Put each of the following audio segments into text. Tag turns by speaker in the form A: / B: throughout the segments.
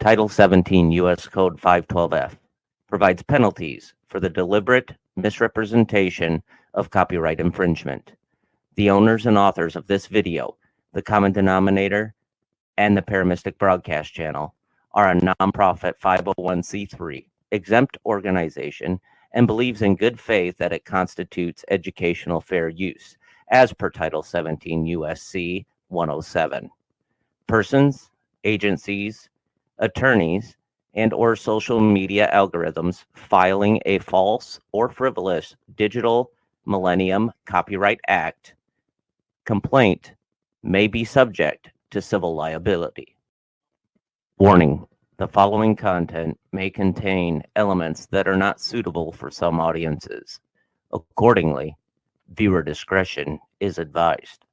A: Title 17 U.S. Code 512F provides penalties for the deliberate misrepresentation of copyright infringement. The owners and authors of this video, the common denominator, and the Paramistic Broadcast Channel are a nonprofit 501c3 exempt organization and believes in good faith that it constitutes educational fair use, as per Title 17 U.S.C. 107. Persons, agencies, attorneys, and or social media algorithms filing a false or frivolous Digital Millennium Copyright Act complaint may be subject to civil liability. Warning: the following content may contain elements that are not suitable for some audiences. Accordingly, viewer discretion is advised.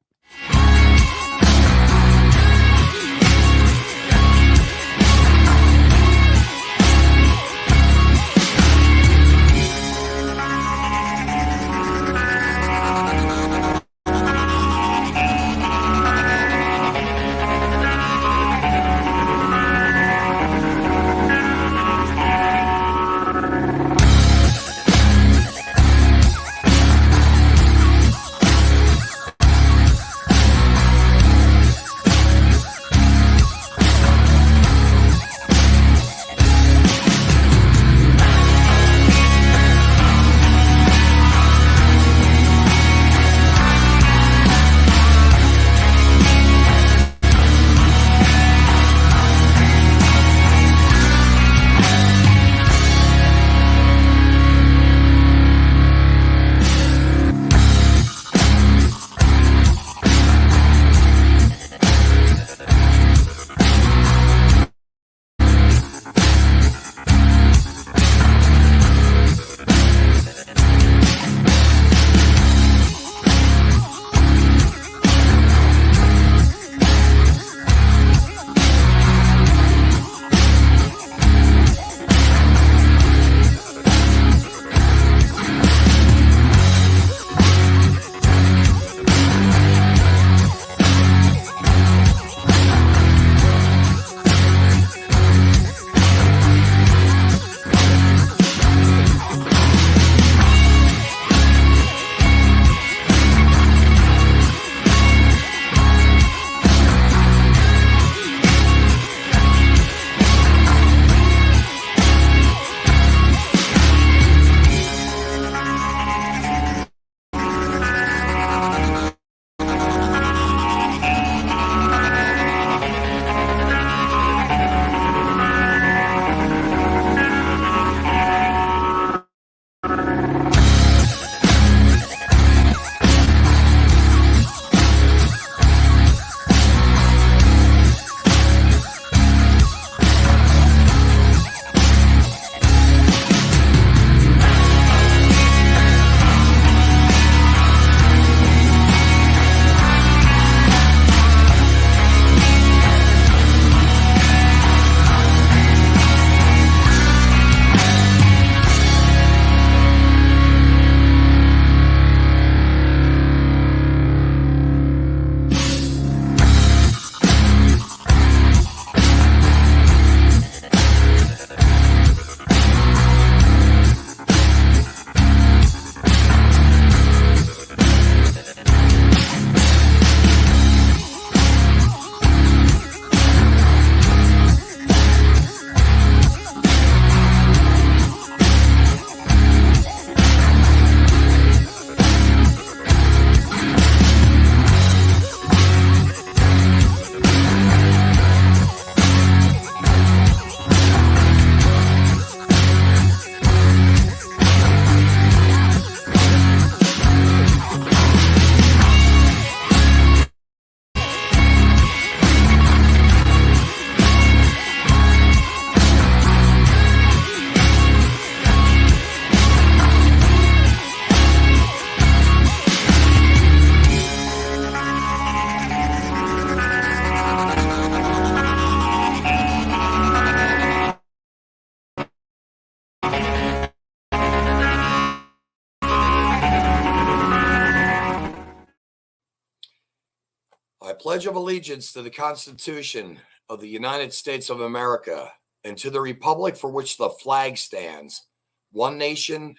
B: I pledge of allegiance to the Constitution of the United States of America and to the republic for which the flag stands, one nation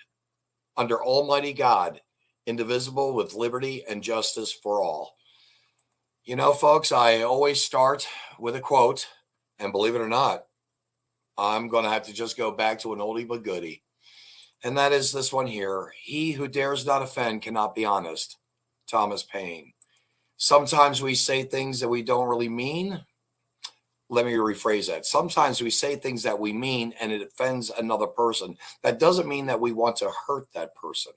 B: under Almighty God, indivisible, with liberty and justice for all. You know, folks, I always start with a quote, and believe it or not, I'm going to have to just go back to an oldie but goodie. And that is this one here. He who dares not offend cannot be honest. Thomas Paine. Sometimes we say things that we don't really mean. Let me rephrase that. Sometimes we say things that we mean and it offends another person. That doesn't mean that we want to hurt that person.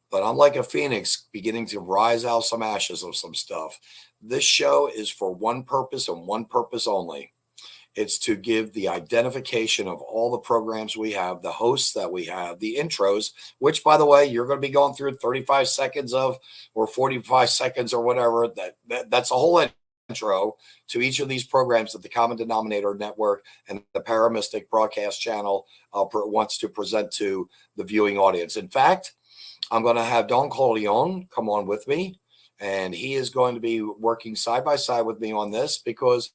B: But I'm like a phoenix beginning to rise out some ashes of some stuff. This show is for one purpose and one purpose only. It's to give the identification of all the programs we have, the hosts that we have, the intros, which, by the way, you're going to be going through 35 seconds of, or 45 seconds or whatever. That's a whole intro to each of these programs that the Common Denominator Network and the Paramystic Broadcast Channel wants to present to the viewing audience. In fact, I'm going to have Don CORLIEON come on with me, and he is going to be working side by side with me on this because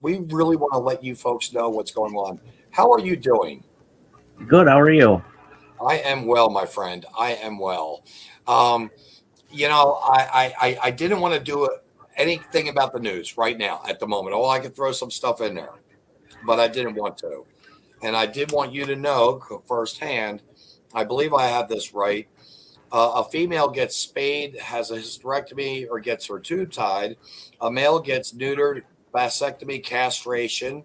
B: we really want to let you folks know what's going on. How are you doing?
A: Good. How are you?
B: I am well, my friend. I am well. You know, I didn't want to do anything about the news right now at the moment. Oh, I could throw some stuff in there, but I didn't want to. And I did want you to know firsthand, I believe I have this right. A female gets spayed, has a hysterectomy, or gets her tube tied. A male gets neutered, vasectomy, castration,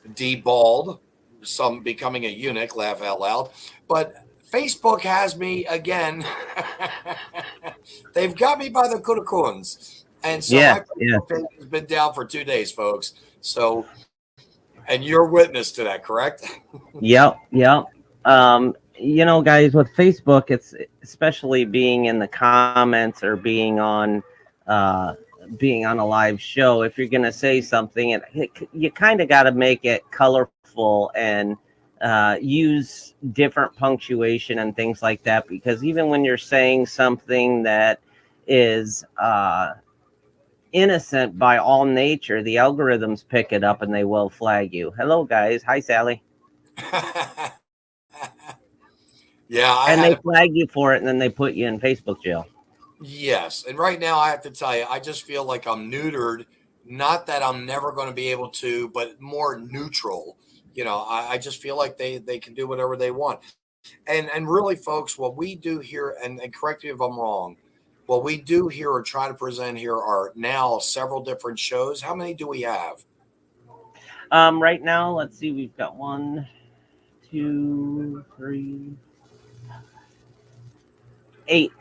B: deballed, some becoming a eunuch, laugh out loud. But Facebook has me again. They've got me by the cuticles. And so my Facebook page has been down for 2 days, folks. So, and you're witness to that, correct?
A: Yep. You know, guys, with Facebook, it's especially being in the comments or being on a live show. If you're going to say something, you kind of got to make it colorful and use different punctuation and things like that. Because even when you're saying something that is innocent by all nature, the algorithms pick it up and they will flag you. Hello, guys. Hi, Sally.
B: Yeah,
A: and they flag you for it, and then they put you in Facebook jail.
B: Yes, and right now I have to tell you, I just feel like I'm neutered. Not that I'm never going to be able to, but more neutral. You know, I just feel like they can do whatever they want. And really, folks, what we do here, and correct me if I'm wrong, what we do here or try to present here are now several different shows. How many do we have?
A: Right now, let's see, we've got 1, 2, 3, 8.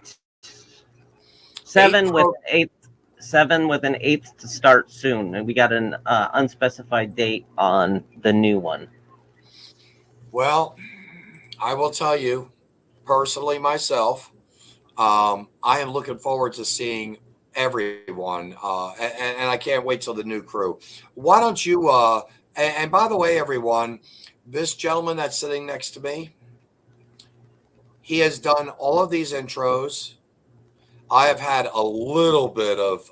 A: 7 with 8. 7 with an 8th to start soon, and we got an unspecified date on the new one.
B: Well, I will tell you personally myself, I am looking forward to seeing everyone, and I can't wait till the new crew. Why don't you? And by the way, everyone, this gentleman that's sitting next to me, he has done all of these intros. I have had a little bit of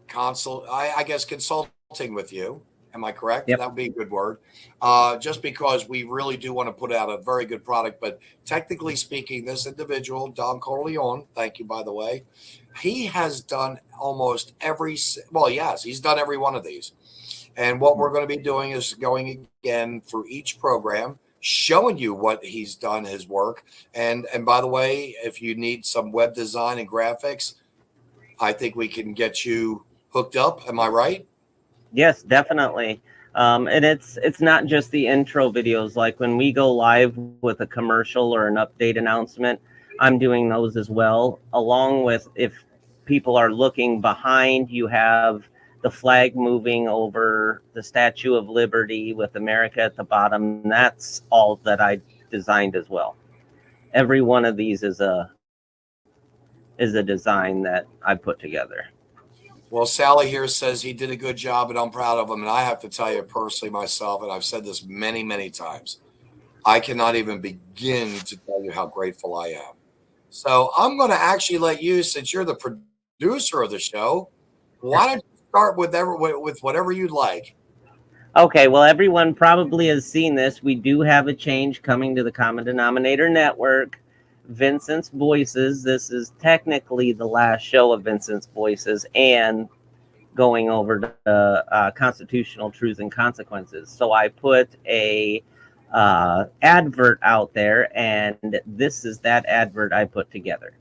B: consulting with you. Am I correct?
A: Yep.
B: That would be a good word. Just because we really do want to put out a very good product. But technically speaking, this individual, Don CORLIEON, thank you, by the way, he has done almost he's done every one of these. And what we're going to be doing is going again through each program, showing you what he's done, his work. And by the way, if you need some web design and graphics, I think we can get you hooked up. Am I right?
A: Yes, definitely. And it's not just the intro videos. Like when we go live with a commercial or an update announcement, I'm doing those as well. Along with, if people are looking behind, you have the flag moving over the Statue of Liberty with America at the bottom. That's all that I designed as well. Every one of these is a design that I put together.
B: Well, Sally here says he did a good job, and I'm proud of him. And I have to tell you personally myself, and I've said this many, many times, I cannot even begin to tell you how grateful I am. So I'm going to actually let you, since you're the producer of the show, why don't you start with whatever you'd like?
A: Okay, well, everyone probably has seen this. We do have a change coming to the Common Denominator Network. Vincent's Voices. This is technically the last show of Vincent's Voices and going over the constitutional truths and consequences. So I put a advert out there, and this is that advert I put together.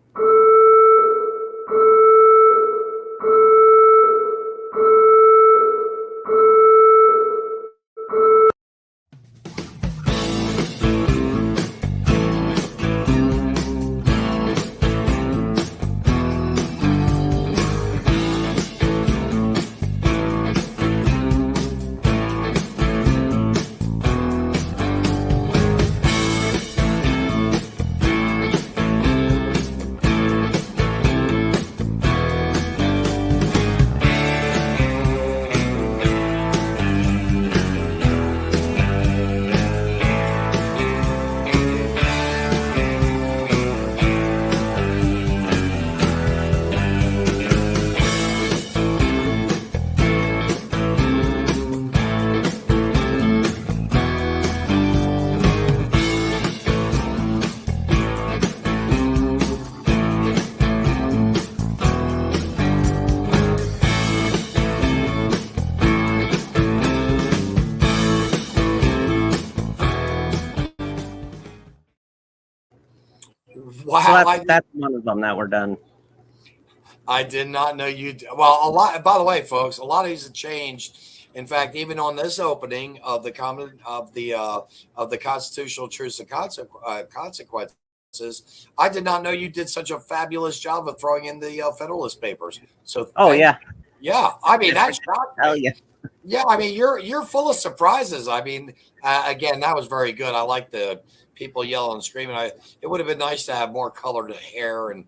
B: Wow,
A: So that's one of them that we're done.
B: I did not know you. Well, a lot. By the way, folks, a lot of these have changed. In fact, even on this opening of the constitutional truths and consequences, I did not know you did such a fabulous job of throwing in the Federalist Papers. So,
A: Yeah.
B: Yeah, I mean that shocked me.
A: Hell yeah.
B: Yeah, I mean you're full of surprises. I mean, again, that was very good. I like the people yelling and screaming. It would have been nice to have more colored hair and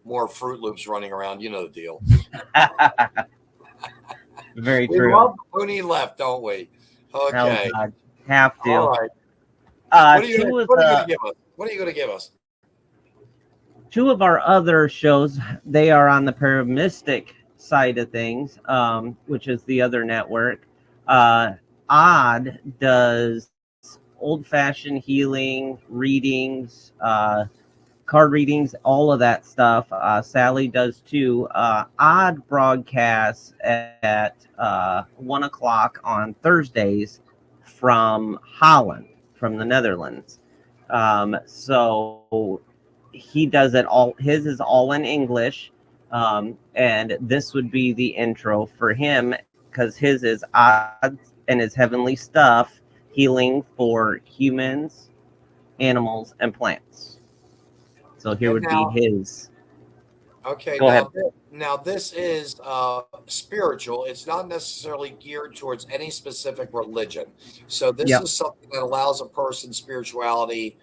B: more Fruit Loops running around. You know the deal.
A: Very
B: we
A: true.
B: love Mooney left, don't we? Okay.
A: Oh, God. Have to.
B: All right. What are you going to give us? What are you going to give us?
A: Two of our other shows, they are on the Paramistic side of things, which is the other network. Odd does old-fashioned healing, readings, card readings, all of that stuff. Sally does too. Odd broadcasts at 1 o'clock on Thursdays from Holland, from the Netherlands. So he does it all. His is all in English. And this would be the intro for him because his is Odd and his heavenly stuff, healing for humans, animals, and plants. So here would be his.
B: Okay,
A: Go ahead.
B: Now this is spiritual. It's not necessarily geared towards any specific religion. So this is something that allows a person's spirituality,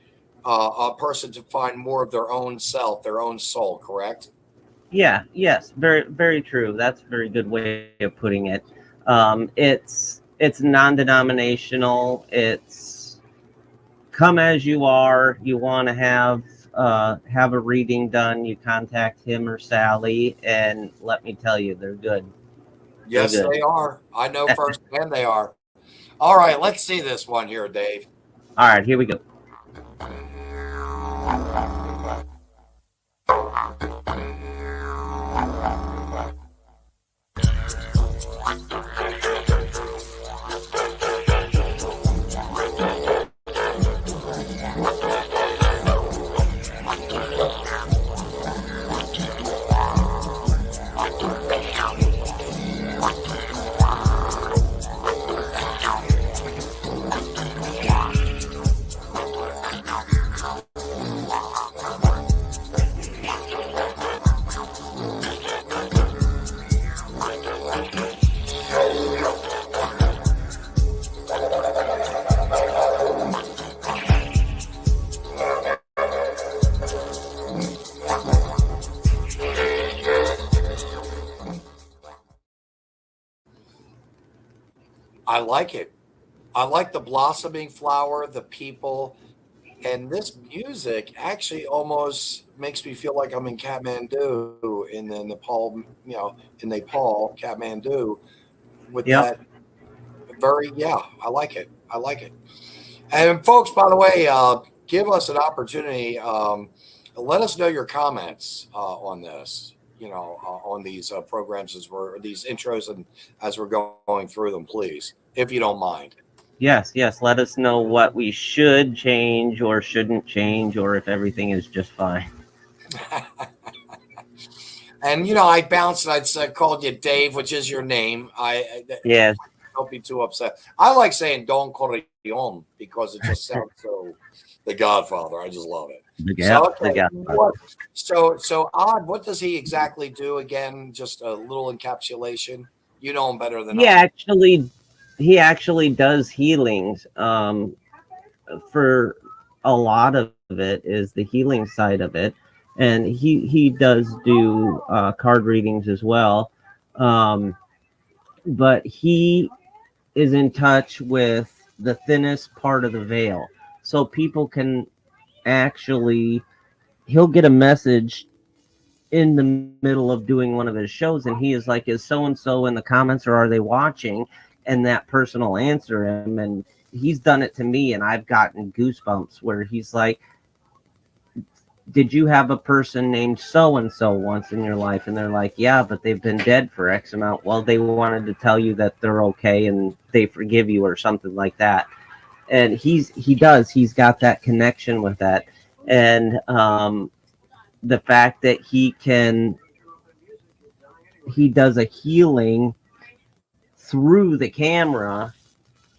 B: a person to find more of their own self, their own soul. Correct?
A: Yeah. Yes. Very, very true. That's a very good way of putting it. It's non-denominational. It's come as you are. You want to have a reading done, you contact him or Sally, and let me tell you, they're good.
B: Yes,
A: they're good.
B: They are. I know firsthand they are. All right, let's see this one here, Dave.
A: All right, here we go.
B: I like it. I like the blossoming flower, the people, and this music actually almost makes me feel like I'm in Kathmandu in the Nepal, in Nepal, Kathmandu, with that Yeah, I like it. I like it. And folks, by the way, give us an opportunity. Let us know your comments on this. On these programs these intros, and as we're going through them, please, if you don't mind.
A: Yes, yes. Let us know what we should change or shouldn't change, or if everything is just fine.
B: And I bounced and I'd said, called you Dave, which is your name.
A: Yes.
B: Don't be too upset. I like saying Don Corleone because it just sounds so the Godfather. I just love it. So
A: The
B: okay,
A: Godfather.
B: so Odd. What does he exactly do again? Just a little encapsulation. You know him better than
A: He
B: I.
A: actually, he actually does healings. For a lot of it is the healing side of it, and he does do card readings as well. Um, but he is in touch with the thinnest part of the veil, so people can actually, he'll get a message in the middle of doing one of his shows, and he is like, is so and so in the comments, or are they watching? And that person will answer him, and he's done it to me, and I've gotten goosebumps where he's like, did you have a person named so and so once in your life? And they're like, yeah, but they've been dead for X amount. Well, they wanted to tell you that they're okay and they forgive you, or something like that. And he's got that connection with that. And the fact that he does a healing through the camera,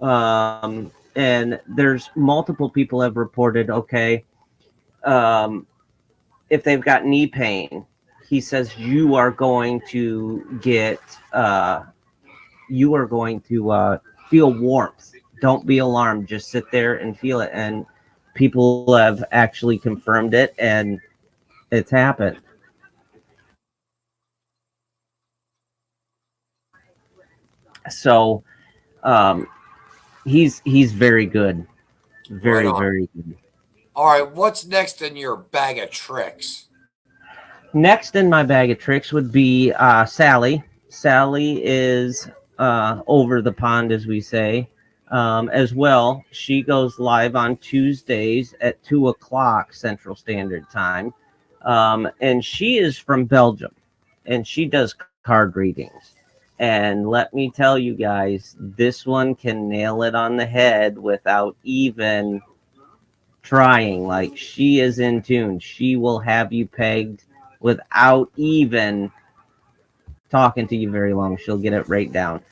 A: and there's multiple people have reported, okay, if they've got knee pain, he says you are going to get feel warmth. Don't be alarmed, just sit there and feel it. And people have actually confirmed it, and it's happened. So he's very good.
B: Right
A: Very,
B: on.
A: very good.
B: All right, what's next in your bag of tricks?
A: Next in my bag of tricks would be Sally. Sally is over the pond, as we say, as well. She goes live on Tuesdays at 2 o'clock Central Standard Time. And she is from Belgium, and she does card readings. And let me tell you guys, this one can nail it on the head without even trying. Like, she is in tune. She will have you pegged without even talking to you very long. She'll get it right down.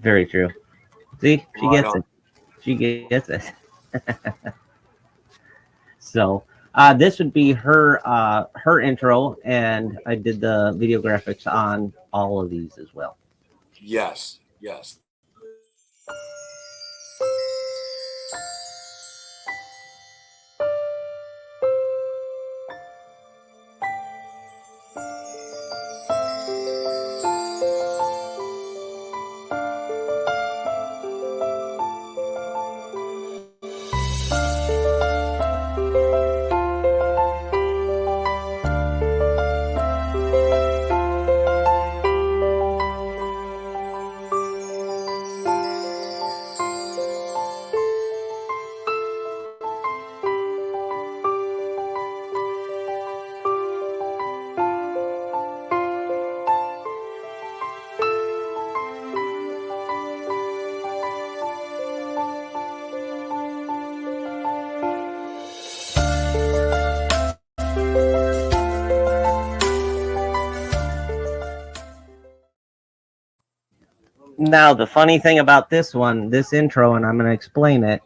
A: Very true. See, she
B: Right
A: gets
B: on.
A: it. She gets it. So this would be her intro, and I did the video graphics on all of these as well.
B: Yes. Yes.
A: Now, the funny thing about this intro, and I'm going to explain it.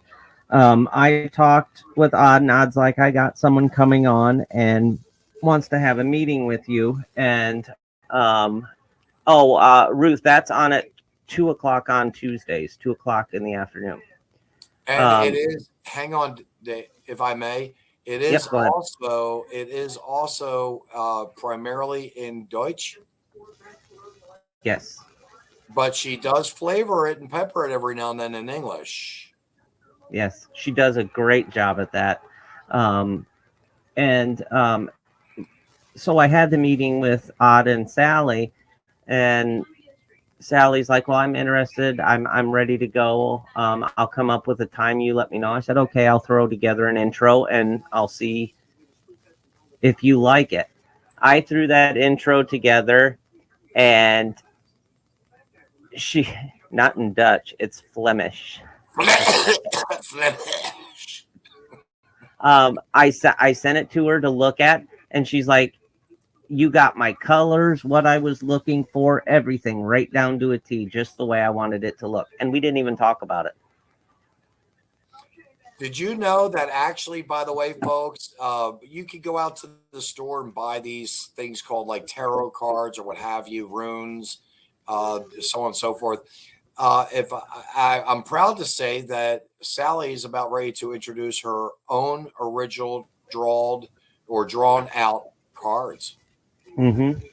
A: I talked with Odd, and Odd's like, I got someone coming on and wants to have a meeting with you. And Ruth, that's on at 2 o'clock on Tuesdays, 2 o'clock in the afternoon.
B: And it is. Hang on, if I may.
A: Yep, go ahead.
B: It is also primarily in Deutsch,
A: Yes.
B: but she does flavor it and pepper it every now and then in English.
A: Yes, she does a great job at that. And so I had the meeting with Odd and Sally, And Sally's like, well, I'm interested. I'm ready to go. I'll come up with a time. You let me know. I said, okay, I'll throw together an intro and I'll see if you like it. I threw that intro together, and she, not in Dutch, it's Flemish. I sent it to her to look at, and she's like, you got my colors, what I was looking for, everything right down to a T, just the way I wanted it to look. And we didn't even talk about it.
B: Did you know that actually, by the way, folks, you could go out to the store and buy these things called like tarot cards or what have you, runes, so on and so forth. If I'm proud to say that Sally is about ready to introduce her own original drawn out cards.
A: Mm-hmm.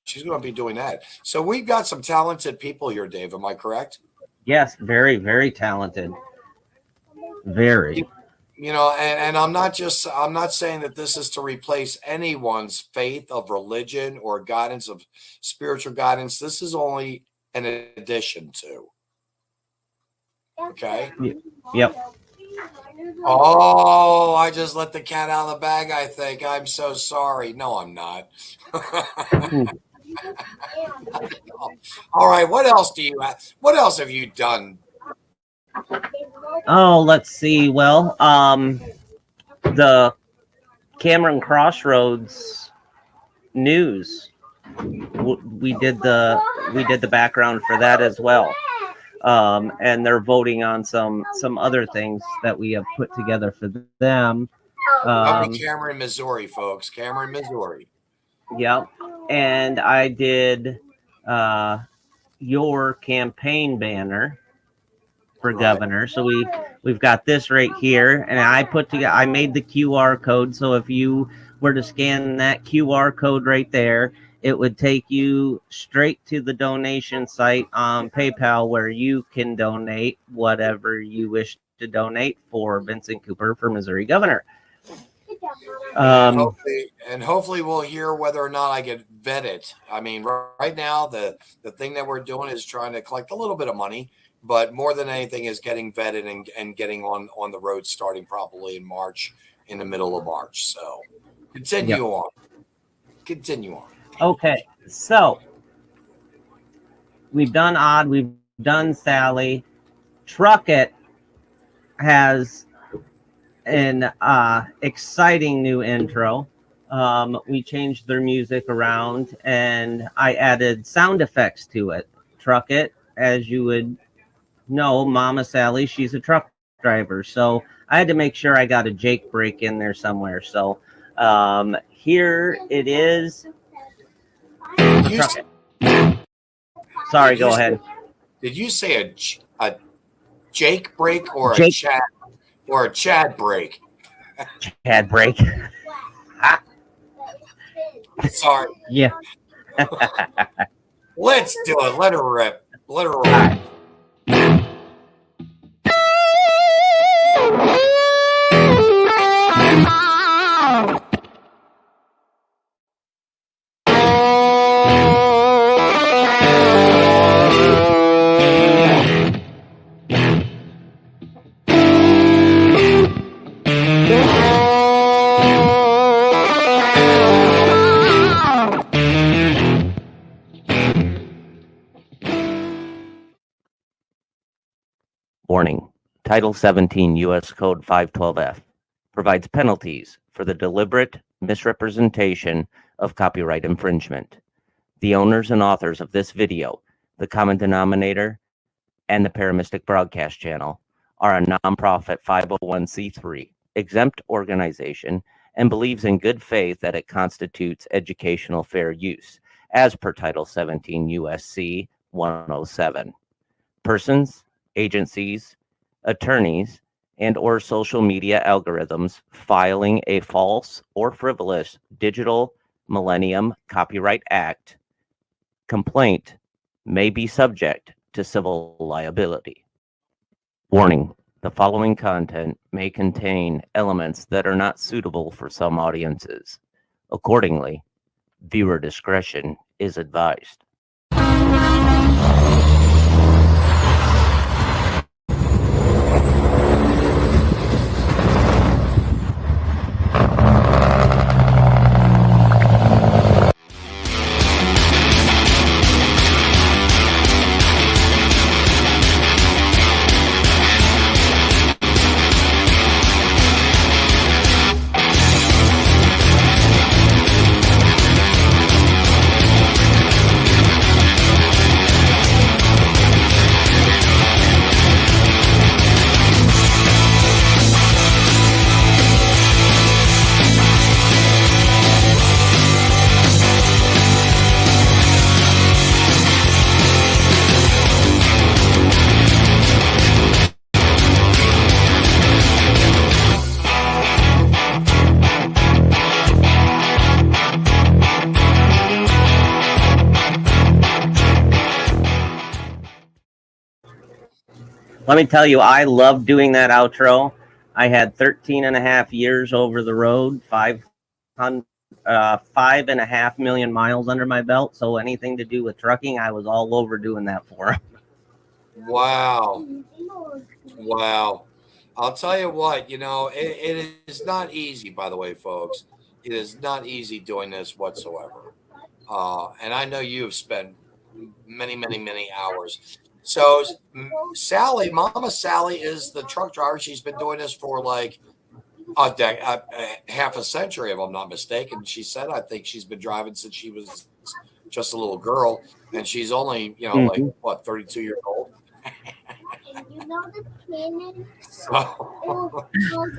B: She's going to be doing that. So we've got some talented people here, Dave. Am I correct?
A: Yes, very, very talented. Very.
B: You know, and I'm not saying that this is to replace anyone's faith of religion or guidance of spiritual guidance. This is only an addition to. Okay.
A: Yep.
B: Oh, I just let the cat out of the bag, I think. I'm so sorry. No, I'm not. All right. What else do you have? What else have you done?
A: Oh, let's see. Well, the Cameron Crossroads news. We did the background for that as well. And they're voting on some other things that we have put together for them.
B: Cameron, Missouri, folks. Cameron, Missouri.
A: Yep. And I did your campaign banner for governor. So we've got this right here, and I made the QR code. So if you were to scan that QR code right there, it would take you straight to the donation site on PayPal, where you can donate whatever you wish to donate for Vincent Cooper for Missouri governor.
B: And hopefully we'll hear whether or not I get vetted. I mean, right now the thing that we're doing is trying to collect a little bit of money, but more than anything is getting vetted and getting on the road starting probably in March, in the middle of March. So continue on.
A: Okay, so we've done Odd, we've done Sally. Truck It has an exciting new intro. We changed their music around, and I added sound effects to it. Truck It, as you would know, Mama Sally, she's a truck driver, so I had to make sure I got a Jake break in there somewhere. So here it is. Sorry, go ahead.
B: Did you say a Jake break or
A: Jake.
B: a Chad break?
A: Chad break.
B: Sorry.
A: Yeah.
B: Let's do it. Let her rip. Let her roll.
A: Warning. Title 17 U.S. Code 512F provides penalties for the deliberate misrepresentation of copyright infringement. The owners and authors of this video, the common denominator, and the Paramistic Broadcast Channel are a nonprofit 501c3 exempt organization and believes in good faith that it constitutes educational fair use, as per Title 17 U.S.C. 107. Persons, agencies, attorneys, and or social media algorithms filing a false or frivolous Digital Millennium Copyright Act complaint may be subject to civil liability. Warning: the following content may contain elements that are not suitable for some audiences. Accordingly, viewer discretion is advised. Let me tell you, I love doing that outro. I had 13 and a half years over the road, 5.5 million miles under my belt. So anything to do with trucking, I was all over doing that for him.
B: Wow. Wow. I'll tell you what, it is not easy, by the way, folks. It is not easy doing this whatsoever. And I know you have spent many, many, many hours. So Sally, Mama Sally is the truck driver. She's been doing this for like half a century, if I'm not mistaken. She said, I think she's been driving since she was just a little girl. And she's only, like, what, 32 years old? So,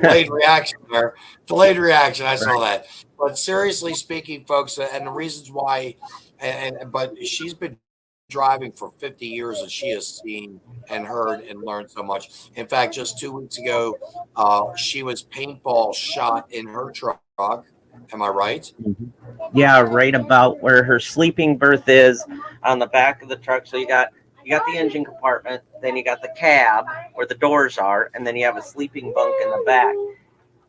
B: delayed reaction there. Delayed reaction. I saw that. But seriously speaking, folks, and the reasons why, but she's been driving for 50 years, and she has seen and heard and learned so much. In fact, just 2 weeks ago, she was paintball shot in her truck. Am I right?
A: Yeah, right about where her sleeping berth is on the back of the truck. So you got the engine compartment, then you got the cab where the doors are, and then you have a sleeping bunk in the back.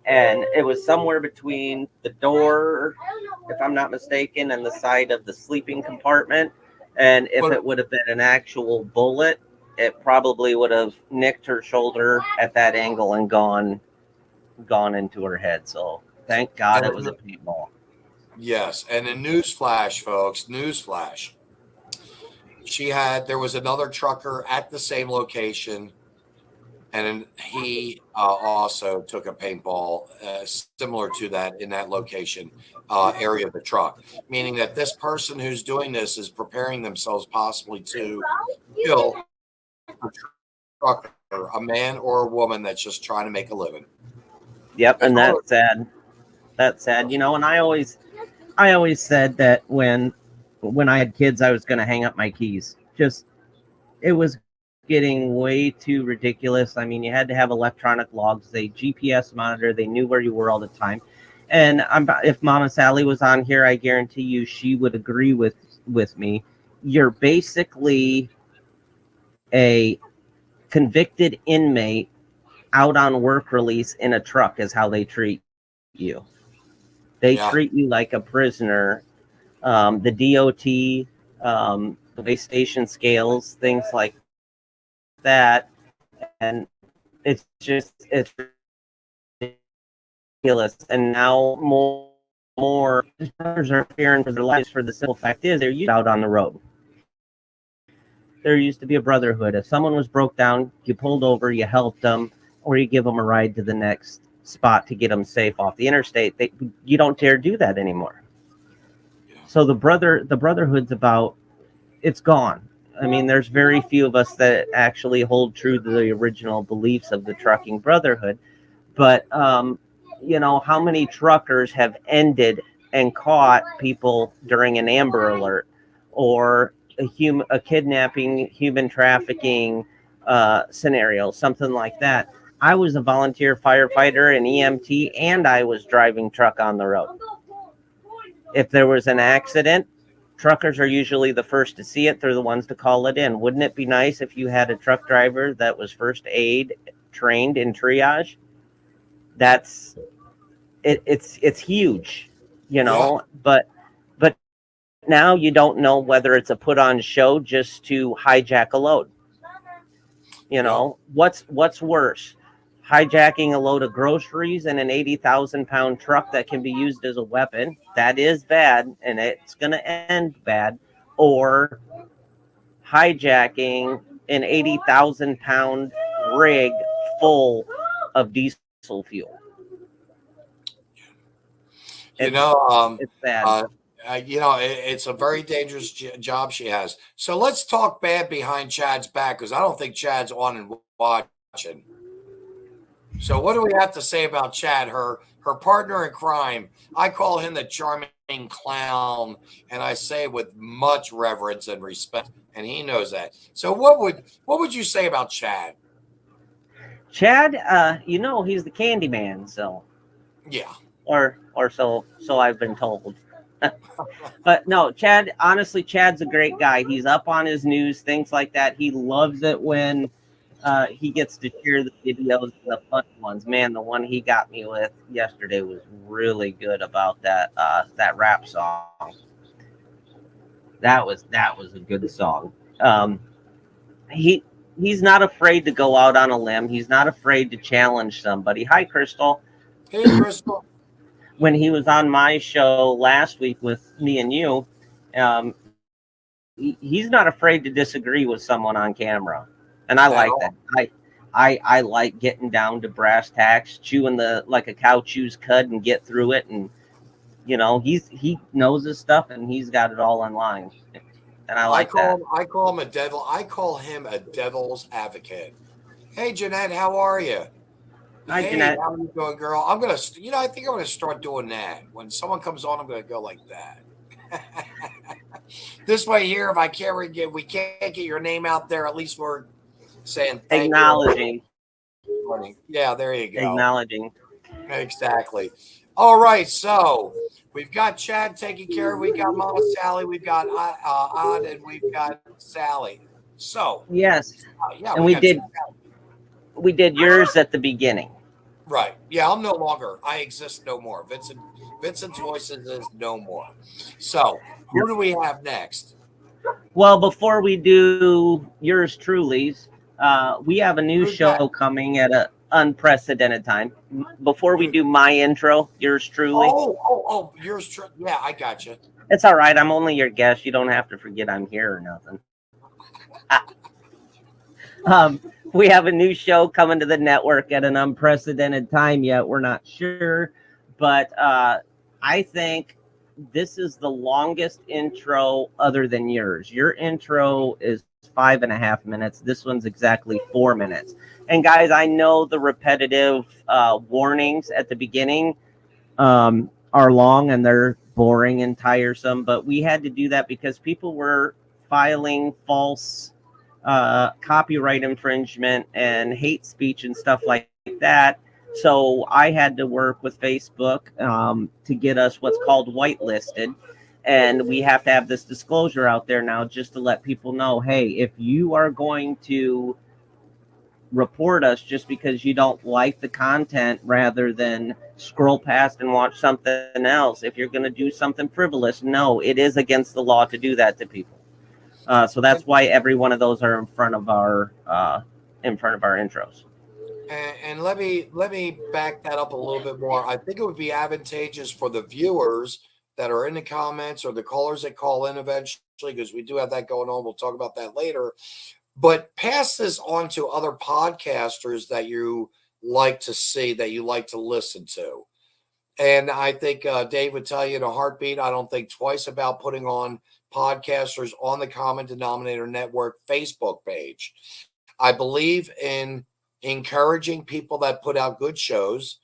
A: And it was somewhere between the door, if I'm not mistaken, and the side of the sleeping compartment. And if it would have been an actual bullet, it probably would have nicked her shoulder at that angle and gone into her head. So thank God it was a paintball.
B: Yes, and a newsflash, folks, newsflash. There was another trucker at the same location, and he also took a paintball similar to that in that location area of the truck, meaning that this person who's doing this is preparing themselves possibly to kill a trucker, a man or a woman that's just trying to make a living.
A: Yep, and that's sad. That's sad. And I always said that when I had kids, I was going to hang up my keys. It was getting way too ridiculous. I mean, you had to have electronic logs. They GPS monitor. They knew where you were all the time. And if Mama Sally was on here, I guarantee you she would agree with me. You're basically a convicted inmate out on work release in a truck is how they treat you. They treat you like a prisoner. The DOT, the base station scales, things like that, and it's ridiculous. And now more drivers are fearing for their lives for the simple fact is they're out on the road. There used to be a brotherhood. If someone was broke down, you pulled over, you helped them, or you give them a ride to the next spot to get them safe off the interstate. You don't dare do that anymore. So the brotherhood's about, it's gone. I mean, there's very few of us that actually hold true to the original beliefs of the trucking brotherhood. But, how many truckers have ended and caught people during an Amber Alert or a kidnapping, human trafficking scenario, something like that? I was a volunteer firefighter and EMT, and I was driving truck on the road. If there was an accident, truckers are usually the first to see it. They're the ones to call it in. Wouldn't it be nice if you had a truck driver that was first aid trained in triage? It's huge, but now you don't know whether it's a put on show just to hijack a load. You know, what's worse? Hijacking a load of groceries in an 80,000-pound truck that can be used as a weapon. That is bad, and it's going to end bad. Or hijacking an 80,000-pound rig full of diesel fuel.
B: You know,
A: It's bad.
B: it's a very dangerous job she has. So let's talk bad behind Chad's back, because I don't think Chad's on and watching. So what do we have to say about Chad, her partner in crime? I call him the charming clown, and I say it with much reverence and respect, and he knows that. So what would you say about Chad?
A: Chad, he's the candy man, so
B: Yeah.
A: or so I've been told. But no, Chad, honestly, Chad's a great guy. He's up on his news, things like that. He loves it when he gets to share the videos, the fun ones. Man, the one he got me with yesterday was really good about that rap song. That was a good song. He's not afraid to go out on a limb. He's not afraid to challenge somebody. Hi, Crystal.
B: Hey, Crystal.
A: When he was on my show last week with me and you, he's not afraid to disagree with someone on camera, and I like that. I like getting down to brass tacks, chewing like a cow chews cud and get through it. And he knows his stuff and he's got it all in line. And I
B: call him a devil. I call him a devil's advocate. Hey, Jeanette, how are you?
A: Hi,
B: hey,
A: Jeanette.
B: How you doing, girl? I think I'm gonna start doing that. When someone comes on, I'm gonna go like that. This way here, if we can't get your name out there, at least we're saying thank
A: acknowledging.
B: You. Yeah, there you go.
A: Acknowledging.
B: Exactly. All right, so we've got Chad taken care of. We got Mama Sally. We've got Odd, and we've got Sally. So
A: yes,
B: yeah,
A: and we did yours at the beginning.
B: Right. Yeah, I'm no longer. I exist no more. Vincent's Voices is no more. So who do we have next?
A: Well, before we do yours truly's, we have a new show coming at an unprecedented time. Before we do my intro, yours truly.
B: Oh, yours truly. Yeah, I got you.
A: It's all right. I'm only your guest. You don't have to forget I'm here or nothing. We have a new show coming to the network at an unprecedented time yet. We're not sure, but I think this is the longest intro other than yours. Your intro is 5.5 minutes. This one's exactly 4 minutes. And guys, I know the repetitive warnings at the beginning are long and they're boring and tiresome, but we had to do that because people were filing false copyright infringement and hate speech and stuff like that. So I had to work with Facebook to get us what's called whitelisted. And we have to have this disclosure out there now just to let people know, hey, if you are going to report us just because you don't like the content rather than scroll past and watch something else, if you're going to do something frivolous, no, it is against the law to do that to people. So that's why every one of those are in front of our intros.
B: And let me back that up a little bit more. I think it would be advantageous for the viewers that are in the comments or the callers that call in eventually, because we do have that going on. We'll talk about that later. But pass this on to other podcasters that you like to see, that you like to listen to. And I think Dave would tell you in a heartbeat, I don't think twice about putting on podcasters on the Common Denominator Network Facebook page. I believe in encouraging people that put out good shows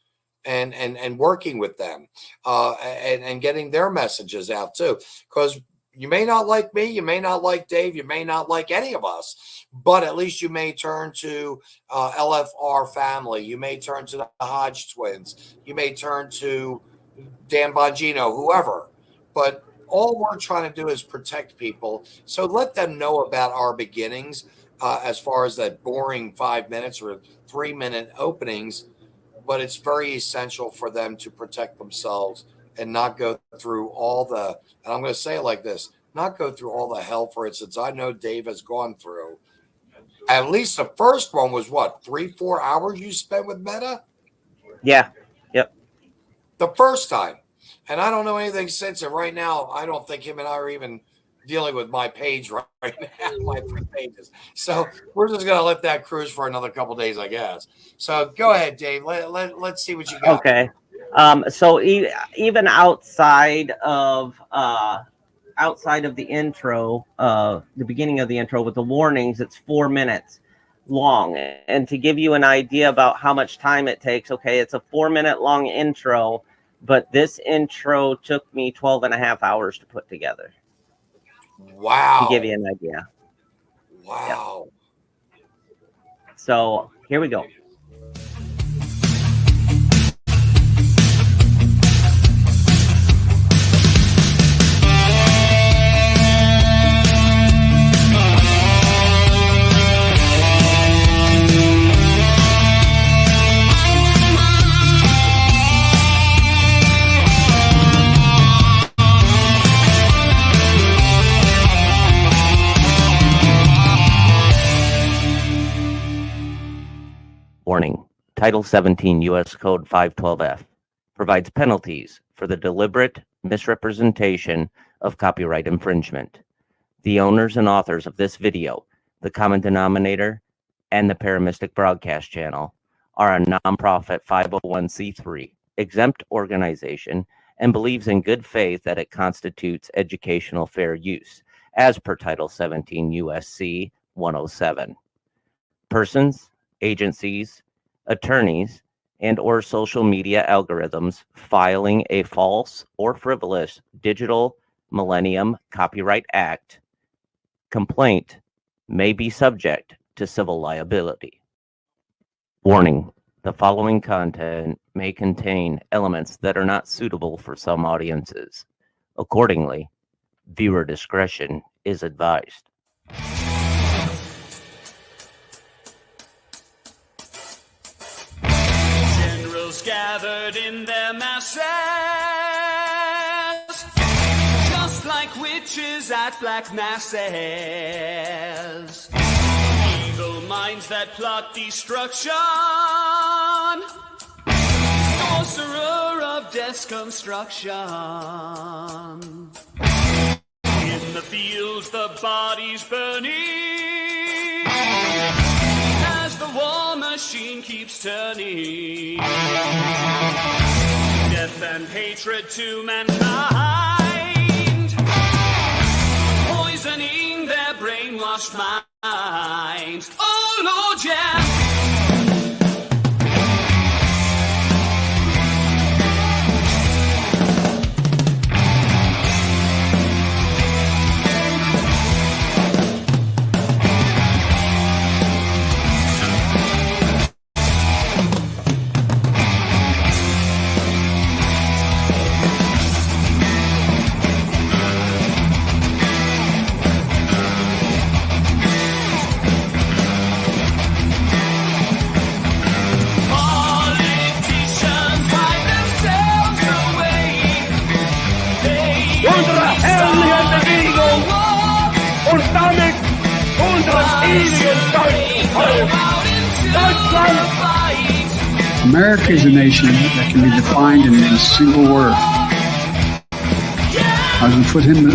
B: and working with them and getting their messages out too. Because you may not like me, you may not like Dave, you may not like any of us, but at least you may turn to LFR family. You may turn to the Hodge twins. You may turn to Dan Bongino, whoever. But all we're trying to do is protect people. So let them know about our beginnings as far as that boring 5 minutes or 3 minute openings. But it's very essential for them to protect themselves and not go through all the, and I'm going to say it like this, not go through all the hell, for instance, I know Dave has gone through. At least the first one was what, 3-4 hours you spent with Meta?
A: Yeah. Yep.
B: The first time. And I don't know anything since. And right now, I don't think him and I are even dealing with my page right now, my 3 pages. So we're just going to let that cruise for another couple of days, I guess. So go ahead, Dave. Let's see what you got.
A: Okay. So even outside of the intro, the beginning of the intro with the warnings, it's 4 minutes long. And to give you an idea about how much time it takes, okay, it's a 4-minute long intro, but this intro took me 12 and a half hours to put together.
B: Wow.
A: To give you an idea.
B: Wow.
A: Yep. So here we go. Warning. Title 17 U.S. Code 512F provides penalties for the deliberate misrepresentation of copyright infringement. The owners and authors of this video, the common denominator, and the Paramistic Broadcast Channel are a nonprofit 501c3 exempt organization and believes in good faith that it constitutes educational fair use, as per Title 17 U.S.C. 107. Persons, agencies, attorneys, and or social media algorithms filing a false or frivolous Digital Millennium Copyright Act complaint may be subject to civil liability. Warning: the following content may contain elements that are not suitable for some audiences. Accordingly, viewer discretion is advised.
C: Gathered in their masses, just like witches at black masses. Evil minds that plot destruction, sorcerer of death's construction. In the fields the bodies burning, as the war machine keeps turning. Death and hatred to mankind, poisoning their brainwashed minds. Oh Lord, yeah.
D: America is a nation that can be defined in a single word. I was going to put him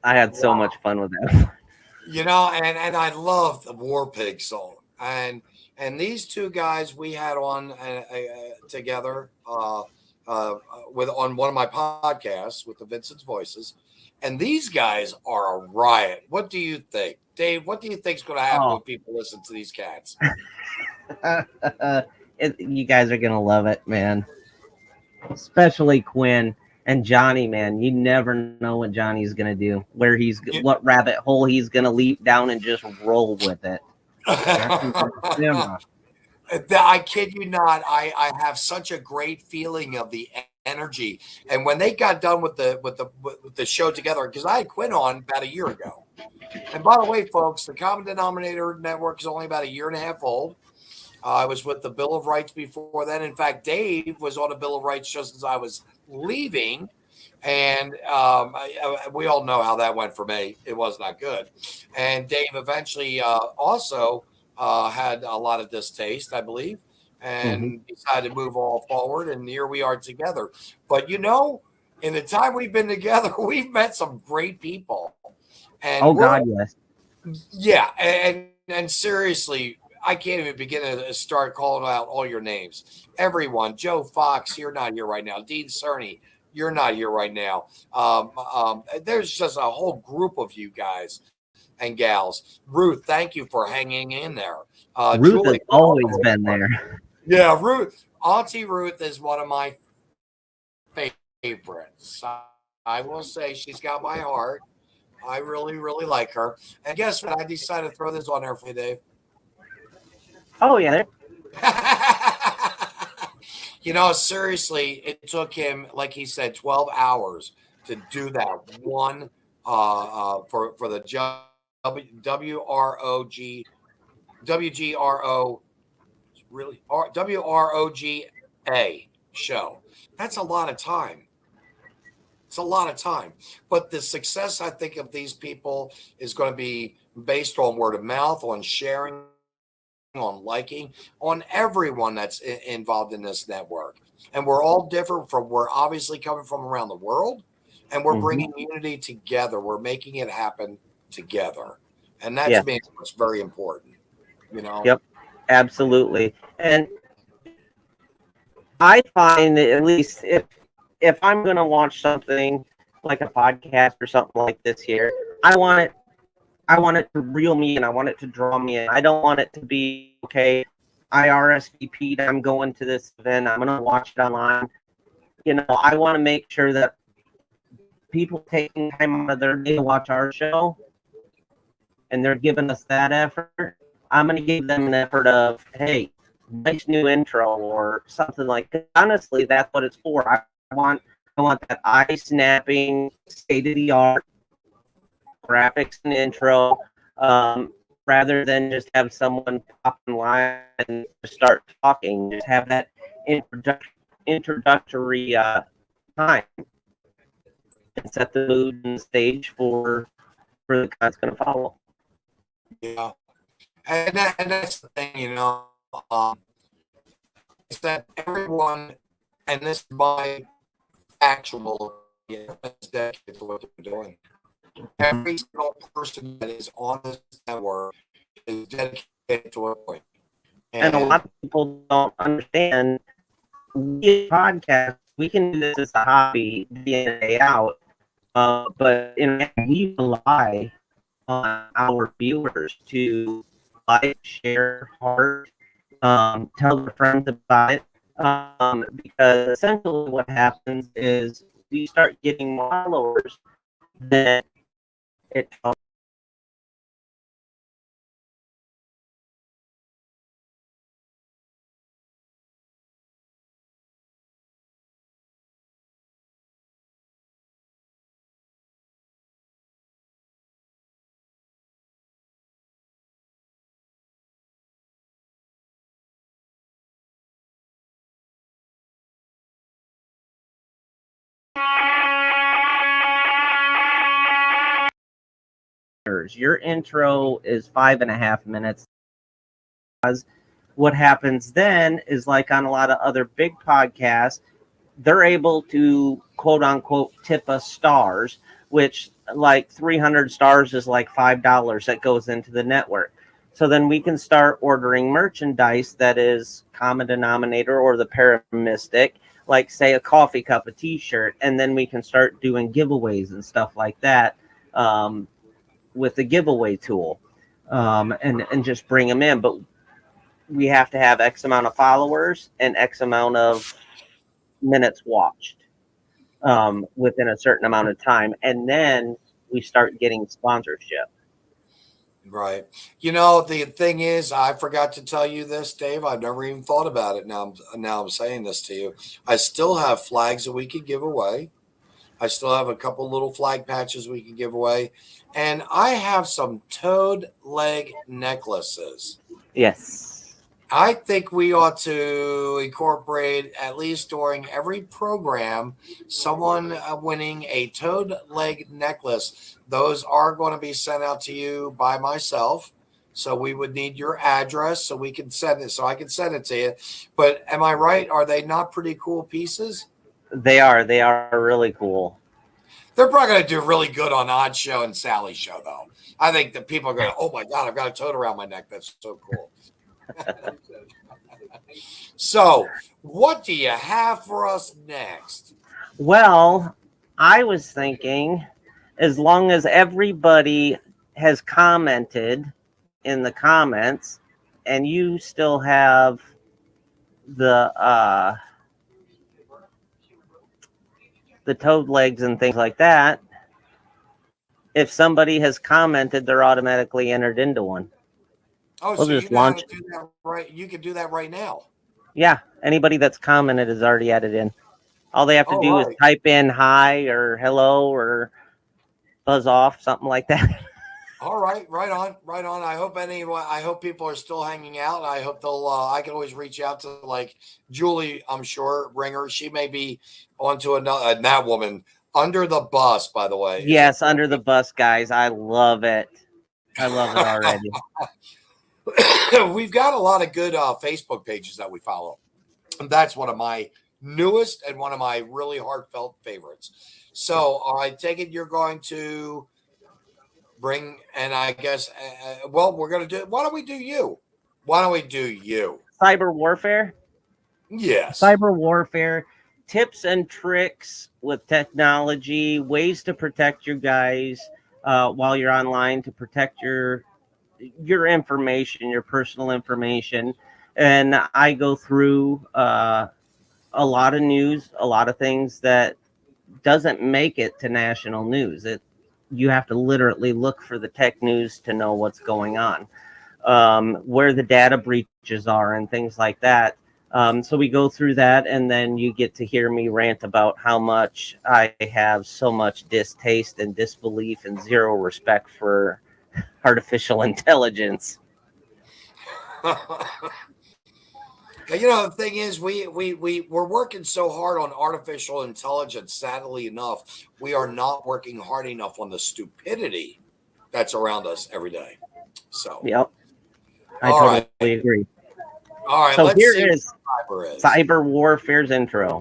A: I had so much fun with that.
B: You know, and I love the War Pig song. And these two guys we had on together with on one of my podcasts with the Vincent's Voices, and these guys are a riot. What do you think, Dave? What do you think is going to happen when people listen to these cats?
A: You guys are gonna love it, man. Especially Quinn and Johnny, man. You never know what Johnny's gonna do, what rabbit hole he's gonna leap down and just roll with it.
B: I kid you not. I have such a great feeling of the energy. And when they got done with the show together, because I had Quinn on about a year ago. And by the way, folks, the Common Denominator Network is only about a year and a half old. I was with the Bill of Rights before then. In fact, Dave was on the Bill of Rights just as I was leaving. And we all know how that went for me. It was not good. And Dave eventually also had a lot of distaste, I believe, and decided to move all forward. And here we are together. But, in the time we've been together, we've met some great people. And
A: God, yes.
B: Yeah. And seriously, I can't even begin to start calling out all your names. Everyone, Joe Fox, you're not here right now. Dean Cerny, you're not here right now. There's just a whole group of you guys and gals. Ruth, thank you for hanging in there.
A: Ruth has always been there.
B: Yeah, Ruth. Auntie Ruth is one of my favorites. I will say she's got my heart. I really, really like her. And guess what? I decided to throw this on there for you, Dave.
A: Oh, yeah.
B: Seriously, it took him, like he said, 12 hours to do that one for the WROGA show. That's a lot of time. It's a lot of time. But the success, I think, of these people is going to be based on word of mouth, on sharing, on liking, on everyone that's involved in this network. And we're all different we're obviously coming from around the world, and we're bringing unity together. We're making it happen together. And that to me is what's very important,
A: Yep, absolutely. And I find that at least if I'm going to watch something like a podcast or something like this here, I want it to reel me in. I want it to draw me in. I don't want it to be, okay, I RSVP'd, I'm going to this event, I'm going to watch it online. I want to make sure that people taking time out of their day to watch our show, and they're giving us that effort, I'm going to give them an effort of, hey, nice new intro or something like that. Honestly, that's what it's for. I want that eye-snapping, state-of-the-art graphics and intro, rather than just have someone pop in line and start talking. Just have that introductory time and set the mood and stage for the guy that's going to follow.
B: Yeah, and that's the thing, is that everyone, and this is my actual is dedicated to what they're doing. Every single person that is on this network is dedicated to a point.
A: And a lot of people don't understand. We podcast, we can do this as a hobby day in, day out, but we rely on our viewers to like, share, heart, tell their friends about it, because essentially what happens is we start getting followers that it your intro is 5.5 minutes. What happens then is, like on a lot of other big podcasts, they're able to quote unquote tip us stars, which like 300 stars is like $5 that goes into the network. So then we can start ordering merchandise that is common denominator or the paramistic, like say a coffee cup, a t-shirt, and then we can start doing giveaways and stuff like that with the giveaway tool, and just bring them in. But we have to have X amount of followers and X amount of minutes watched within a certain amount of time, and then we start getting sponsorship.
B: Right. You know, the thing is, I forgot to tell you this, Dave. I've never even thought about it. Now I'm saying this to you. I still have flags that we could give away. I still have a couple little flag patches we can give away. And I have some toad leg necklaces.
A: Yes.
B: I think we ought to incorporate, at least during every program, someone winning a toad leg necklace. Those are going to be sent out to you by myself. So we would need your address so we can send it. So I can send it to you. But am I right? Are they not pretty cool pieces?
A: They are really cool.
B: They're probably going to do really good on Odd Show and Sally Show, though. I think that people are going, oh my God, I've got a toad around my neck. That's so cool. So, what do you have for us next?
A: Well, I was thinking, as long as everybody has commented in the comments, and you still have the toad legs and things like that, if somebody has commented, they're automatically entered into one.
B: Oh,
A: we'll
B: so
A: just
B: you know how
A: launch
B: to do that right? You can do that right now.
A: Yeah, anybody that's commented is already added in. All they have to do is type in hi or hello or buzz off, something like that.
B: All right, right on. I hope people are still hanging out. I hope they'll. I can always reach out to like Julie. I'm sure Ringer. She may be onto another. That woman under the bus, by the way.
A: Yes, under the bus, guys. I love it. I love it already.
B: We've got a lot of good Facebook pages that we follow. And that's one of my newest and one of my really heartfelt favorites. So, I take it you're going to bring, and I guess, well, we're going to do, why don't we do you?
A: Cyber warfare?
B: Yes.
A: Cyber warfare, tips and tricks with technology, ways to protect you guys while you're online, to protect your information, your personal information. And I go through a lot of news, a lot of things that doesn't make it to national news. You have to literally look for the tech news to know what's going on, where the data breaches are and things like that. So we go through that, and then you get to hear me rant about how much I have so much distaste and disbelief and zero respect for artificial intelligence.
B: You know, the thing is, we're working so hard on artificial intelligence. Sadly enough, we are not working hard enough on the stupidity that's around us every day. So,
A: yep, I totally agree.
B: All right,
A: so
B: let's
A: here
B: see
A: is Cyber Warfare's intro.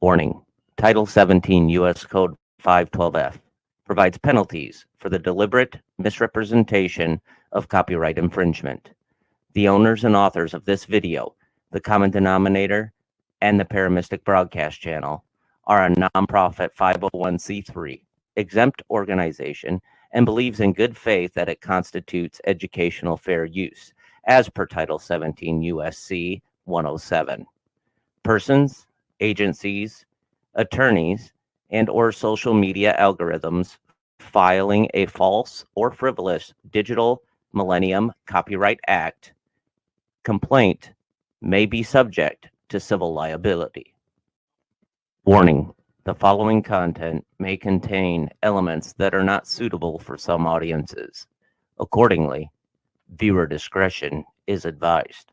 A: Warning. Title 17 U.S. Code 512F provides penalties for the deliberate misrepresentation of copyright infringement. The owners and authors of this video, the common denominator, and the Paramistic Broadcast Channel are a nonprofit 501c3. exempt organization and believes in good faith that it constitutes educational fair use, as per Title 17 USC 107. Persons, agencies, attorneys, and/or social media algorithms filing a false or frivolous Digital Millennium Copyright Act complaint may be subject to civil liability. Warning: the following content may contain elements that are not suitable for some audiences. Accordingly, viewer discretion is advised.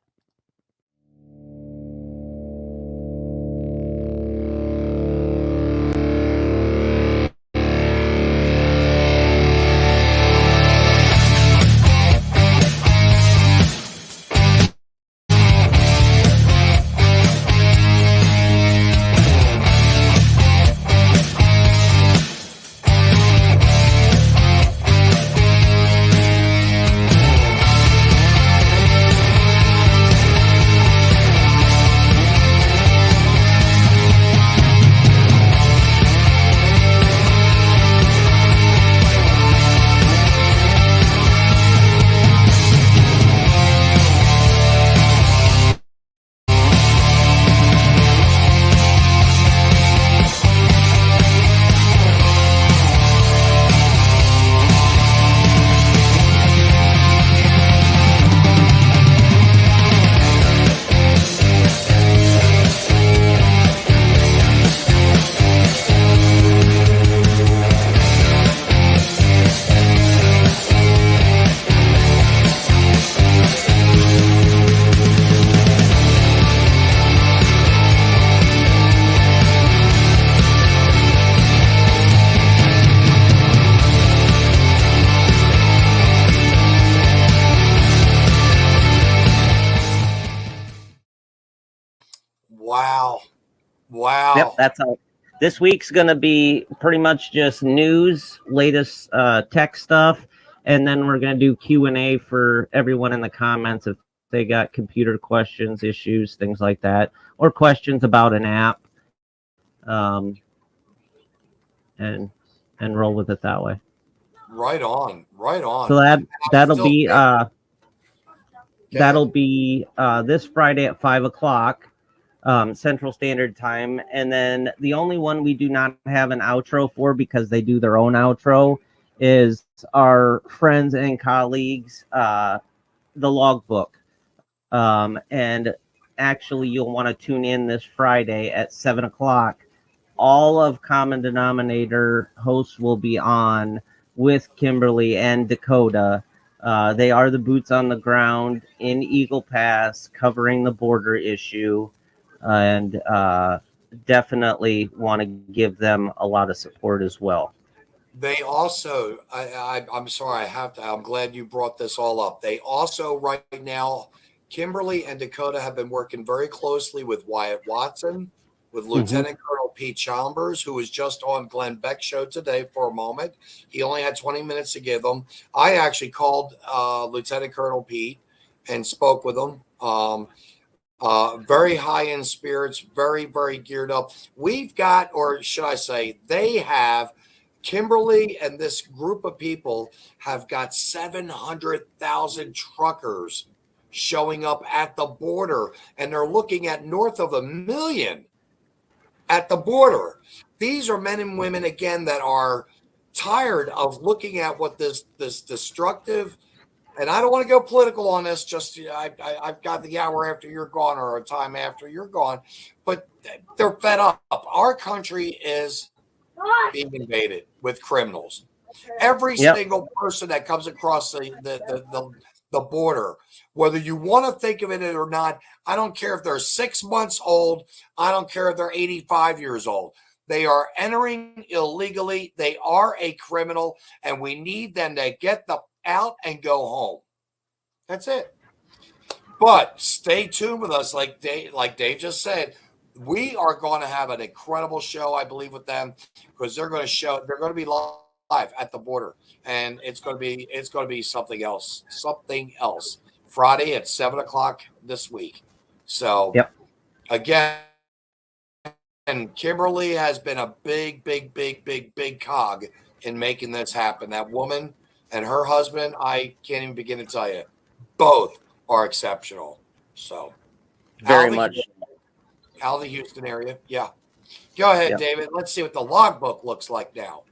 B: Wow.
A: Yep, that's all. This week's going to be pretty much just news, latest tech stuff, and then we're going to do Q&A for everyone in the comments if they got computer questions, issues, things like that, or questions about an app, and roll with it that way.
B: Right on.
A: So that'll be this Friday at 5:00. Central Standard Time. And then the only one we do not have an outro for, because they do their own outro, is our friends and colleagues, the Logbook. And actually, you'll want to tune in this Friday at 7:00. All of Common Denominator hosts will be on with Kimberly and Dakota. They are the boots on the ground in Eagle Pass, covering the border issue. And definitely want to give them a lot of support as well.
B: They also, I'm sorry, I'm glad you brought this all up. They also, right now, Kimberly and Dakota have been working very closely with Wyatt Watson, with Lieutenant Colonel Pete Chalmers, who was just on Glenn Beck's show today for a moment. He only had 20 minutes to give them. I actually called Lieutenant Colonel Pete and spoke with him. Very high in spirits, very, very geared up. We've got, or should I say, they have, Kimberly and this group of people have got 700,000 truckers showing up at the border, and they're looking at north of 1 million at the border. These are men and women, again, that are tired of looking at what this destructive, and I don't want to go political on this, just I've got the hour after you're gone or a time after you're gone, but they're fed up. Our country is being invaded with criminals. Every single person that comes across the border, whether you want to think of it or not, I don't care if they're 6 months old, I don't care if they're 85 years old. They are entering illegally. They are a criminal, and we need them to get out and go home. That's it. But stay tuned with us, like Dave just said. We are going to have an incredible show, I believe, with them, because they're going to be live at the border, and it's going to be something else. Friday at 7:00 this week. So again, and Kimberly has been a big cog in making this happen. That woman and her husband, I can't even begin to tell you, both are exceptional. So
A: Very
B: out of the,
A: much.
B: out of the Houston area. Yeah. Go ahead,
A: Yep.
B: David. Let's see what the logbook looks like now.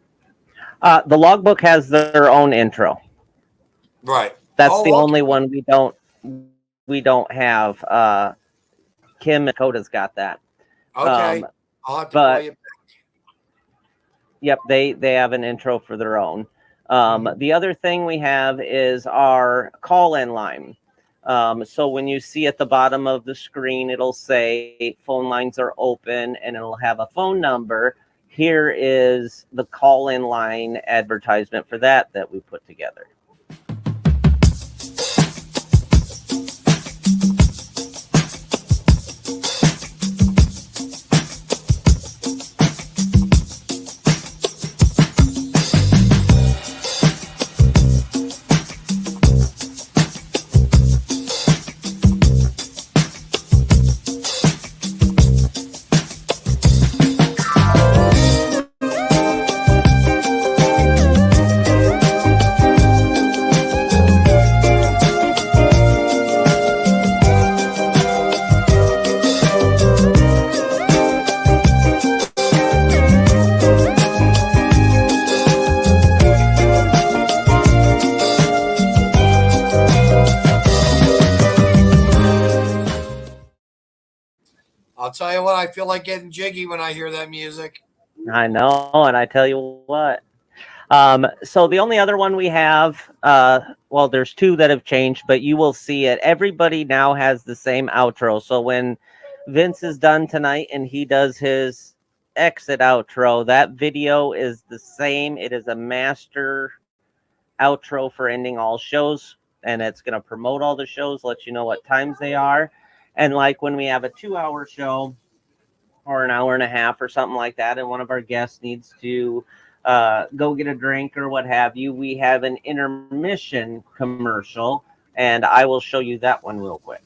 A: The logbook has their own intro.
B: Right.
A: That's
B: Oh,
A: the
B: okay.
A: only one we don't have. Kim and Coda's got that.
B: Okay. I'll have to
A: but-
B: call you back.
A: Yep, they have an intro for their own. The other thing we have is our call-in line. So when you see at the bottom of the screen, it'll say phone lines are open, and it'll have a phone number. Here is the call-in line advertisement for that we put together.
B: I'll tell you what, I feel like getting jiggy when I hear that music.
A: I know, and I tell you what. So the only other one we have, well, there's two that have changed, but you will see it. Everybody now has the same outro. So when Vince is done tonight and he does his exit outro, that video is the same. It is a master outro for ending all shows, and it's going to promote all the shows, let you know what times they are. And like when we have a 2-hour show or an hour and a half or something like that, and one of our guests needs to go get a drink or what have you, we have an intermission commercial, and I will show you that one real quick.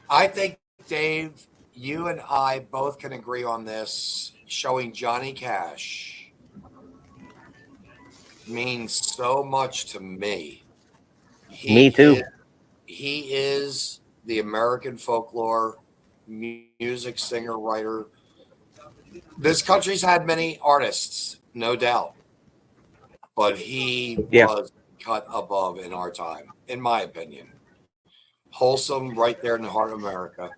B: I think, Dave, you and I both can agree on this. Showing Johnny Cash means so much to me.
A: Me too.
B: He is the American folklore music singer, writer. This country's had many artists, no doubt, but he was cut above in our time, in my opinion. Wholesome, right there in the heart of America.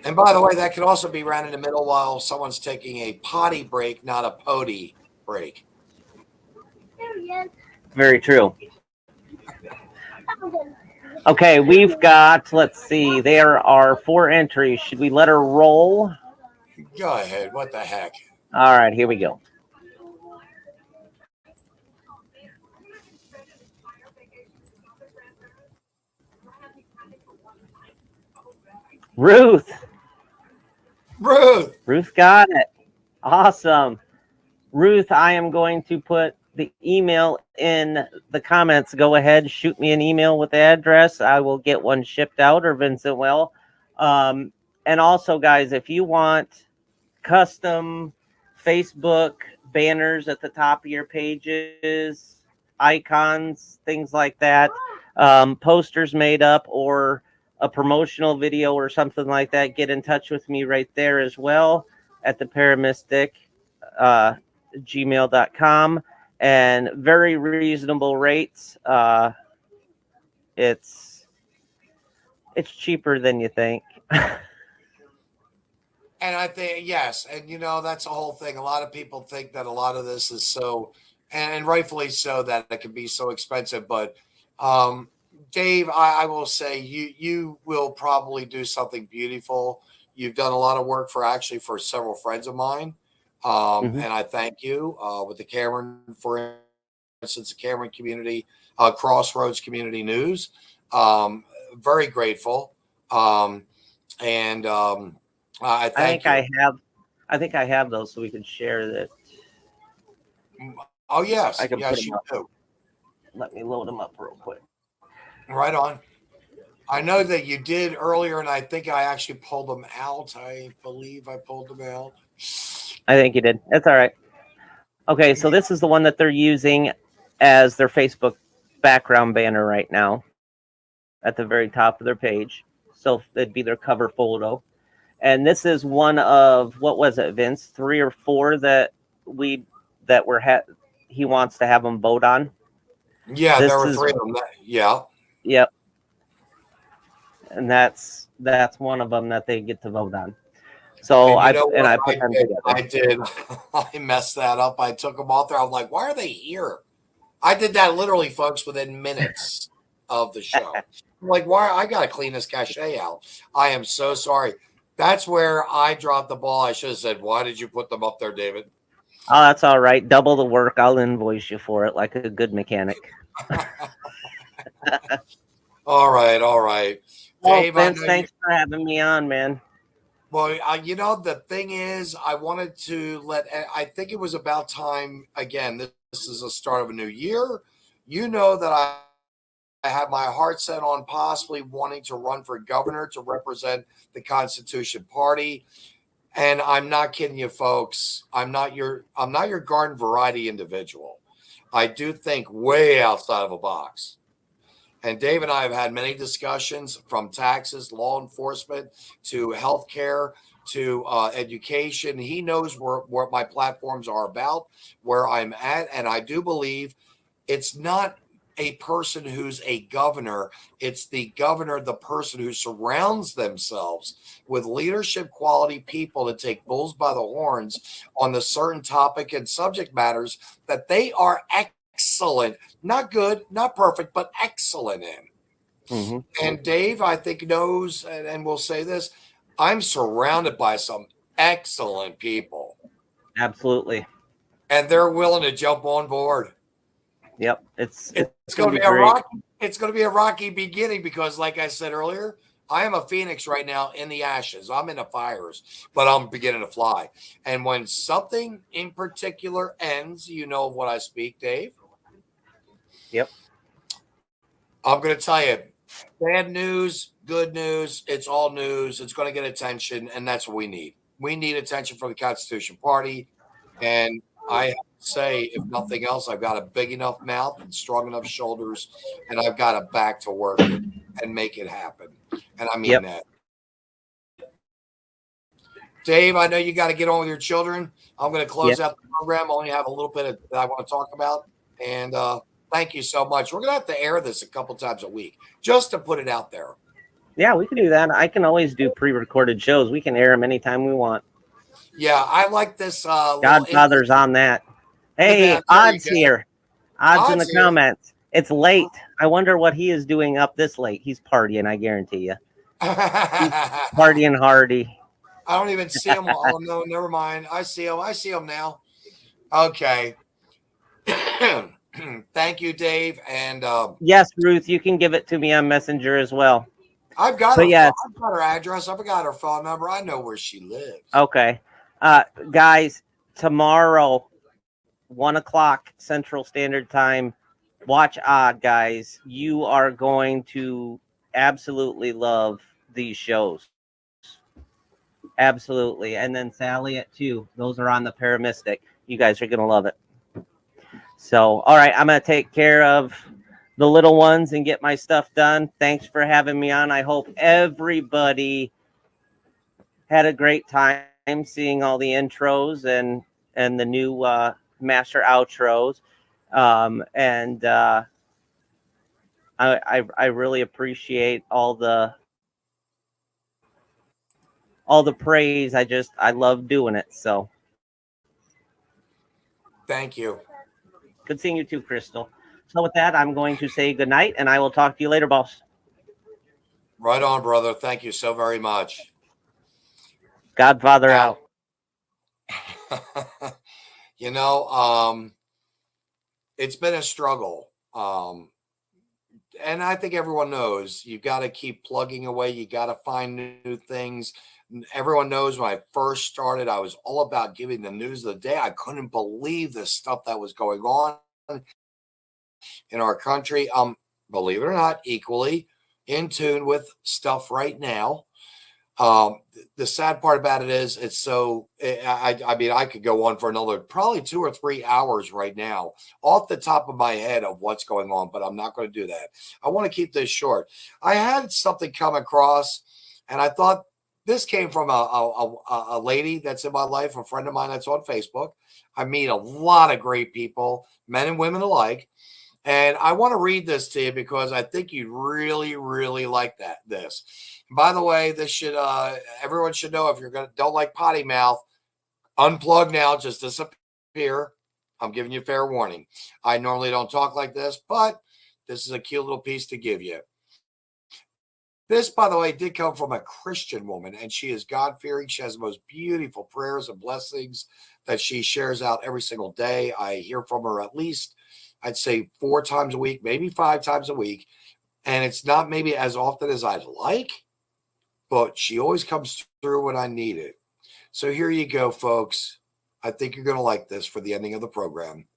B: And by the way, that could also be ran in the middle while someone's taking a potty break, not a potty break.
A: Very true. Okay, we've got, let's see, there are 4 entries. Should we let her roll?
B: Go ahead. What the heck?
A: All right, here we go. Ruth. Ruth got it. Awesome. Ruth, I am going to put the email in the comments. Go ahead, shoot me an email with the address. I will get one shipped out, or Vincent will. And also, guys, if you want custom Facebook banners at the top of your pages, icons, things like that, posters made up, or a promotional video or something like that, get in touch with me right there as well at the Paramystic gmail.com, and very reasonable rates. It's cheaper than you think.
B: And I think, yes. And, you know, that's the whole thing. A lot of people think that a lot of this is so, and rightfully so, that it can be so expensive. But, Dave, I will say you will probably do something beautiful. You've done a lot of work for several friends of mine. And I thank you with the Cameron, for instance, the Cameron community, Crossroads Community News. Very grateful. I think
A: I have those, so we can share that.
B: Oh, yes.
A: I can
B: yes,
A: put
B: you
A: them up.
B: do.
A: Let me load them up real quick.
B: Right on. I know that you did earlier, and I think I actually pulled them out. I believe I pulled them out.
A: I think you did. That's all right. Okay, so this is the one that they're using as their Facebook background banner right now at the very top of their page. So it'd be their cover photo. And this is one of, what was it, Vince? 3 or 4 that he wants to have them vote on.
B: Yeah, there were 3 of them. Yeah.
A: Yep. And that's one of them that they get to vote on. So I put them together.
B: I did. I messed that up. I took them off there. I was like, why are they here? I did that literally, folks, within minutes of the show. I'm like, why? I got to clean this cachet out. I am so sorry. That's where I dropped the ball. I should have said, why did you put them up there, David?
A: Oh, that's all right. Double the work. I'll invoice you for it like a good mechanic.
B: All right.
A: Dave, Vince, thanks for having me on, man.
B: Well, you know, the thing is, I wanted to I think it was about time. Again, this is the start of a new year. You know that I have my heart set on possibly wanting to run for governor to represent the Constitution Party. And I'm not kidding you, folks. I'm not your garden variety individual. I do think way outside of a box. And Dave and I have had many discussions, from taxes, law enforcement, to healthcare, to education. He knows what my platforms are about, where I'm at. And I do believe it's not a person who's a governor. It's the person who surrounds themselves with leadership quality people to take bulls by the horns on the certain topic and subject matters that they are excellent, not good, not perfect, but excellent in. Mm-hmm. And Dave, I think, knows, and we'll say this, I'm surrounded by some excellent people.
A: Absolutely.
B: And they're willing to jump on board.
A: Yep. It's
B: going to be it's going to be a rocky beginning, because, like I said earlier, I am a phoenix right now in the ashes. I'm in the fires, but I'm beginning to fly. And when something in particular ends, you know of what I speak, Dave.
A: Yep.
B: I'm going to tell you, bad news, good news, it's all news. It's going to get attention, and that's what we need. We need attention from the Constitution Party. And I have to say, if nothing else, I've got a big enough mouth and strong enough shoulders, and I've got a back to work it and make it happen. And I mean that. Dave, I know you got to get on with your children. I'm going to close out the program. I only have a little bit that I want to talk about. And thank you so much. We're going to have to air this a couple times a week just to put it out there. Yeah, we can do that. I can always do pre-recorded shows. We can air them anytime we want. Yeah, I like this.
A: Godfather's on that. Hey, Odds here. Odds in the comments. It's late. I wonder what he is doing up this late. He's partying, I guarantee you. Partying hardy.
B: I don't even see him. Oh, no, never mind. I see him. I see him now. Okay. Thank you, Dave. And
A: yes, Ruth, you can give it to me on Messenger as well.
B: I've got
A: But
B: her.
A: yes.
B: I've got her address. I've got her phone number. I know where she lives.
A: Okay. Guys, tomorrow, 1 o'clock Central Standard Time. Watch Odd, guys. You are going to absolutely love these shows. Absolutely. And then Sally at 2. Those are on the Paramistic. You guys are going to love it. So, all right, I'm going to take care of the little ones and get my stuff done. Thanks for having me on. I hope everybody had a great time seeing all the intros and the new master outros. I really appreciate all the praise. I love doing it. So
B: thank you.
A: Good seeing you too, Crystal. So with that, I'm going to say good night, and I will talk to you later, boss.
B: Right on, brother. Thank you so very much.
A: Godfather out.
B: You know, it's been a struggle. And I think everyone knows you got to keep plugging away. You got to find new things. Everyone knows when I first started, I was all about giving the news of the day. I couldn't believe the stuff that was going on in our country. Believe it or not, equally in tune with stuff right now. The sad part about it is it's so, I mean, I could go on for another probably 2 or 3 hours right now off the top of my head of what's going on, but I'm not going to do that. I want to keep this short. I had something come across and I thought this came from a lady that's in my life, a friend of mine that's on Facebook. I meet a lot of great people, men and women alike. And I want to read this to you because I think you'd really, really like this. By the way, this should everyone should know if you're don't like potty mouth, unplug now, just disappear. I'm giving you fair warning. I normally don't talk like this, but this is a cute little piece to give you. This, by the way, did come from a Christian woman, and she is God-fearing. She has the most beautiful prayers and blessings that she shares out every single day. I hear from her at least, I'd say 4 times a week, maybe 5 times a week. And it's not maybe as often as I'd like, but she always comes through when I need it. So here you go, folks. I think you're going to like this for the ending of the program.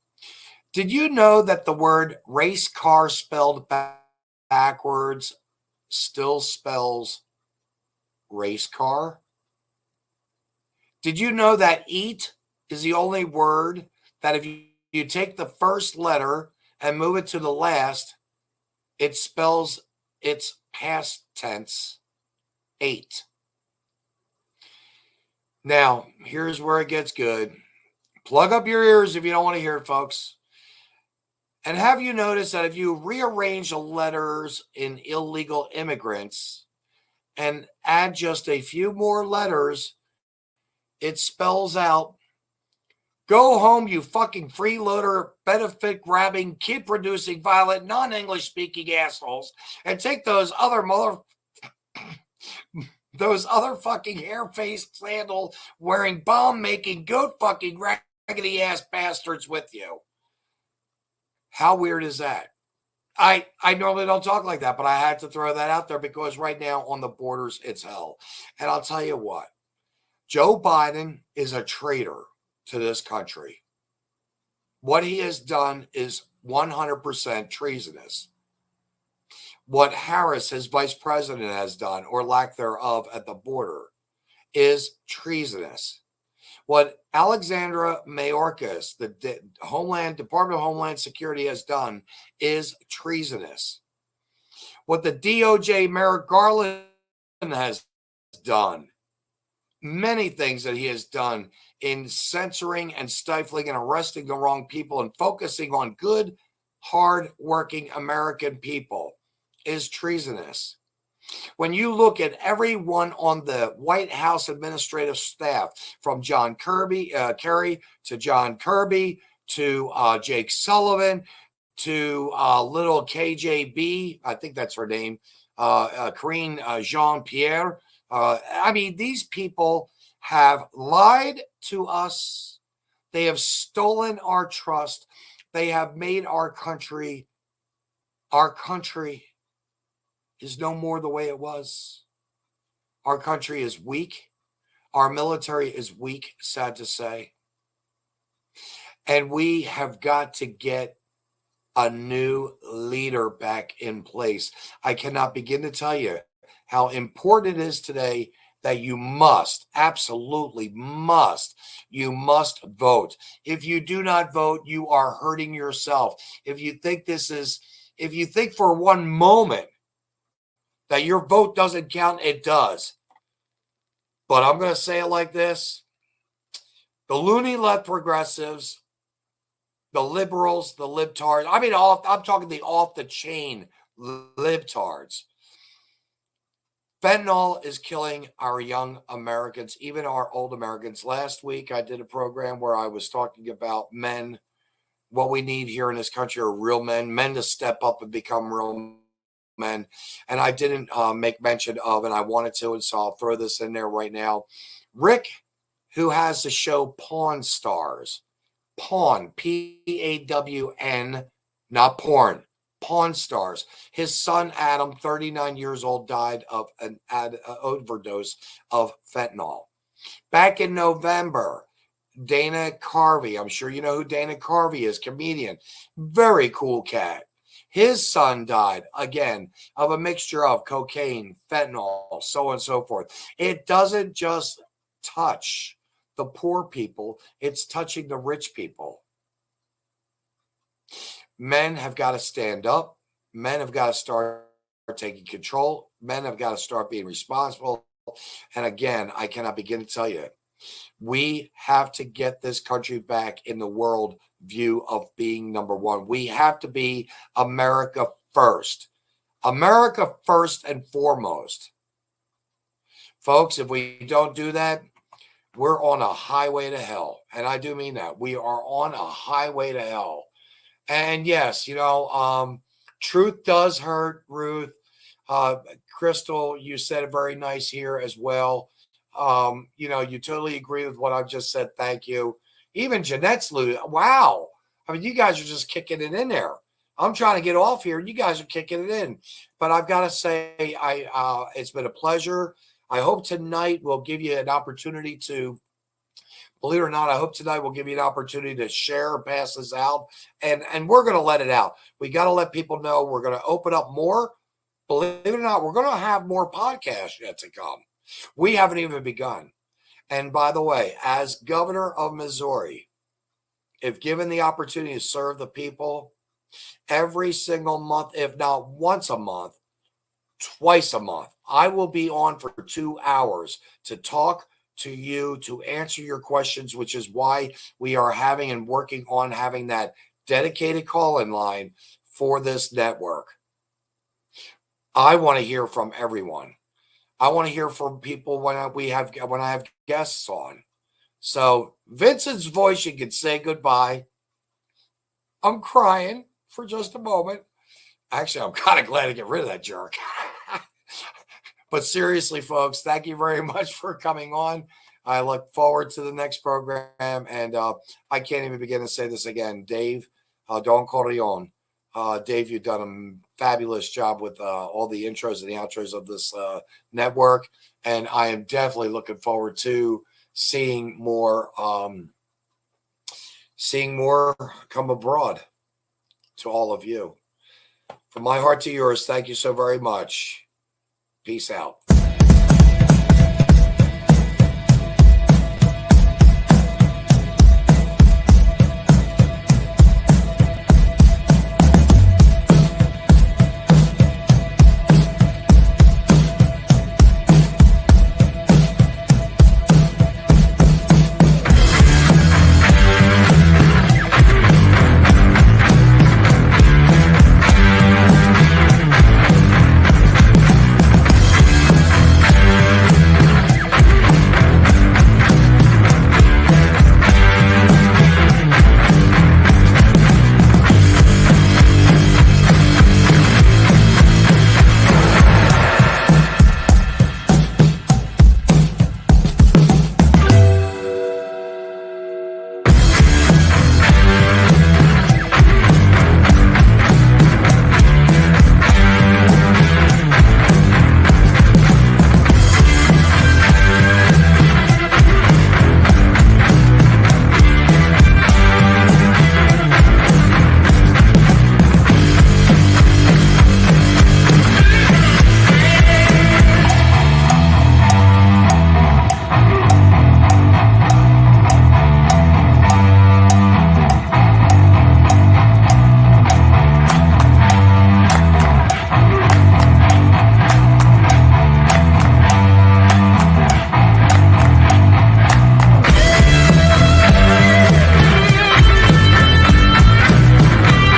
B: Did you know that the word race car spelled backwards still spells race car? Did you know that eat is the only word that if you take the first letter and move it to the last, it spells its past tense, ate. Now, here's where it gets good. Plug up your ears if you don't want to hear it, folks. And have you noticed that if you rearrange the letters in illegal immigrants and add just a few more letters, it spells out, go home, you fucking freeloader, benefit grabbing, kid producing, violent, non-English speaking assholes, and take those other fucking hair-faced, sandal wearing, bomb making, goat fucking raggedy ass bastards with you. How weird is that? I normally don't talk like that, but I had to throw that out there because right now on the borders, it's hell. And I'll tell you what, Joe Biden is a traitor to this country. What he has done is 100% treasonous. What Harris, his vice president, has done, or lack thereof at the border, is treasonous. What Alexandra Mayorkas, the Department of Homeland Security, has done is treasonous. What the DOJ Merrick Garland has done, many things that he has done in censoring and stifling and arresting the wrong people and focusing on good, hard-working American people, is treasonous. When you look at everyone on the White House administrative staff, from John Kerry to John Kirby to Jake Sullivan to little KJB, I think that's her name, Karine Jean-Pierre. I mean, these people have lied to us. They have stolen our trust. They have made our country is no more the way it was. Our country is weak. Our military is weak, sad to say. And we have got to get a new leader back in place. I cannot begin to tell you how important it is today that you must, absolutely must, you must vote. If you do not vote, you are hurting yourself. If you think for one moment that your vote doesn't count, it does. But I'm going to say it like this. The loony left progressives, the liberals, the libtards, I mean, I'm talking the off-the-chain libtards. Fentanyl is killing our young Americans, even our old Americans. Last week, I did a program where I was talking about men. What we need here in this country are real men to step up and become real men. And I didn't make mention of, and I wanted to, and so I'll throw this in there right now. Rick, who has the show Pawn Stars, Pawn, P-A-W-N, not porn, Pawn Stars. His son, Adam, 39 years old, died of an overdose of fentanyl. Back in November, Dana Carvey, I'm sure you know who Dana Carvey is, comedian, very cool cat. His son died, again, of a mixture of cocaine, fentanyl, so on and so forth. It doesn't just touch the poor people, it's touching the rich people. Men have got to stand up. Men have got to start taking control. Men have got to start being responsible. And again, I cannot begin to tell you, we have to get this country back in the world view of being number one. We have to be America first. America first and foremost. Folks, if we don't do that, we're on a highway to hell. And I do mean that. We are on a highway to hell. And yes, truth does hurt, Ruth. Crystal, you said it very nice here as well. You totally agree with what I've just said. Thank you. Even Jeanette's losing. Wow. I mean, you guys are just kicking it in there. I'm trying to get off here, and you guys are kicking it in. But I've got to say, it's been a pleasure. I hope tonight will give you an opportunity to, believe it or not, I hope tonight will give you an opportunity to share and pass this out. And we're going to let it out. We got to let people know we're going to open up more. Believe it or not, we're going to have more podcasts yet to come. We haven't even begun. And by the way, as governor of Missouri, if given the opportunity to serve the people every single month, if not once a month, twice a month, I will be on for 2 hours to talk to you, to answer your questions, which is why we are having and working on having that dedicated call-in line for this network. I want to hear from everyone. I want to hear from people when I have guests on. So Vincent's voice, you can say goodbye. I'm crying for just a moment. Actually, I'm kind of glad to get rid of that jerk. But seriously, folks, thank you very much for coming on. I look forward to the next program. And I can't even begin to say this again. Dave, Don CORLIEON. Dave, you've done a fabulous job with all the intros and the outros of this network. And I am definitely looking forward to seeing more come abroad to all of you. From my heart to yours, thank you so very much. Peace out.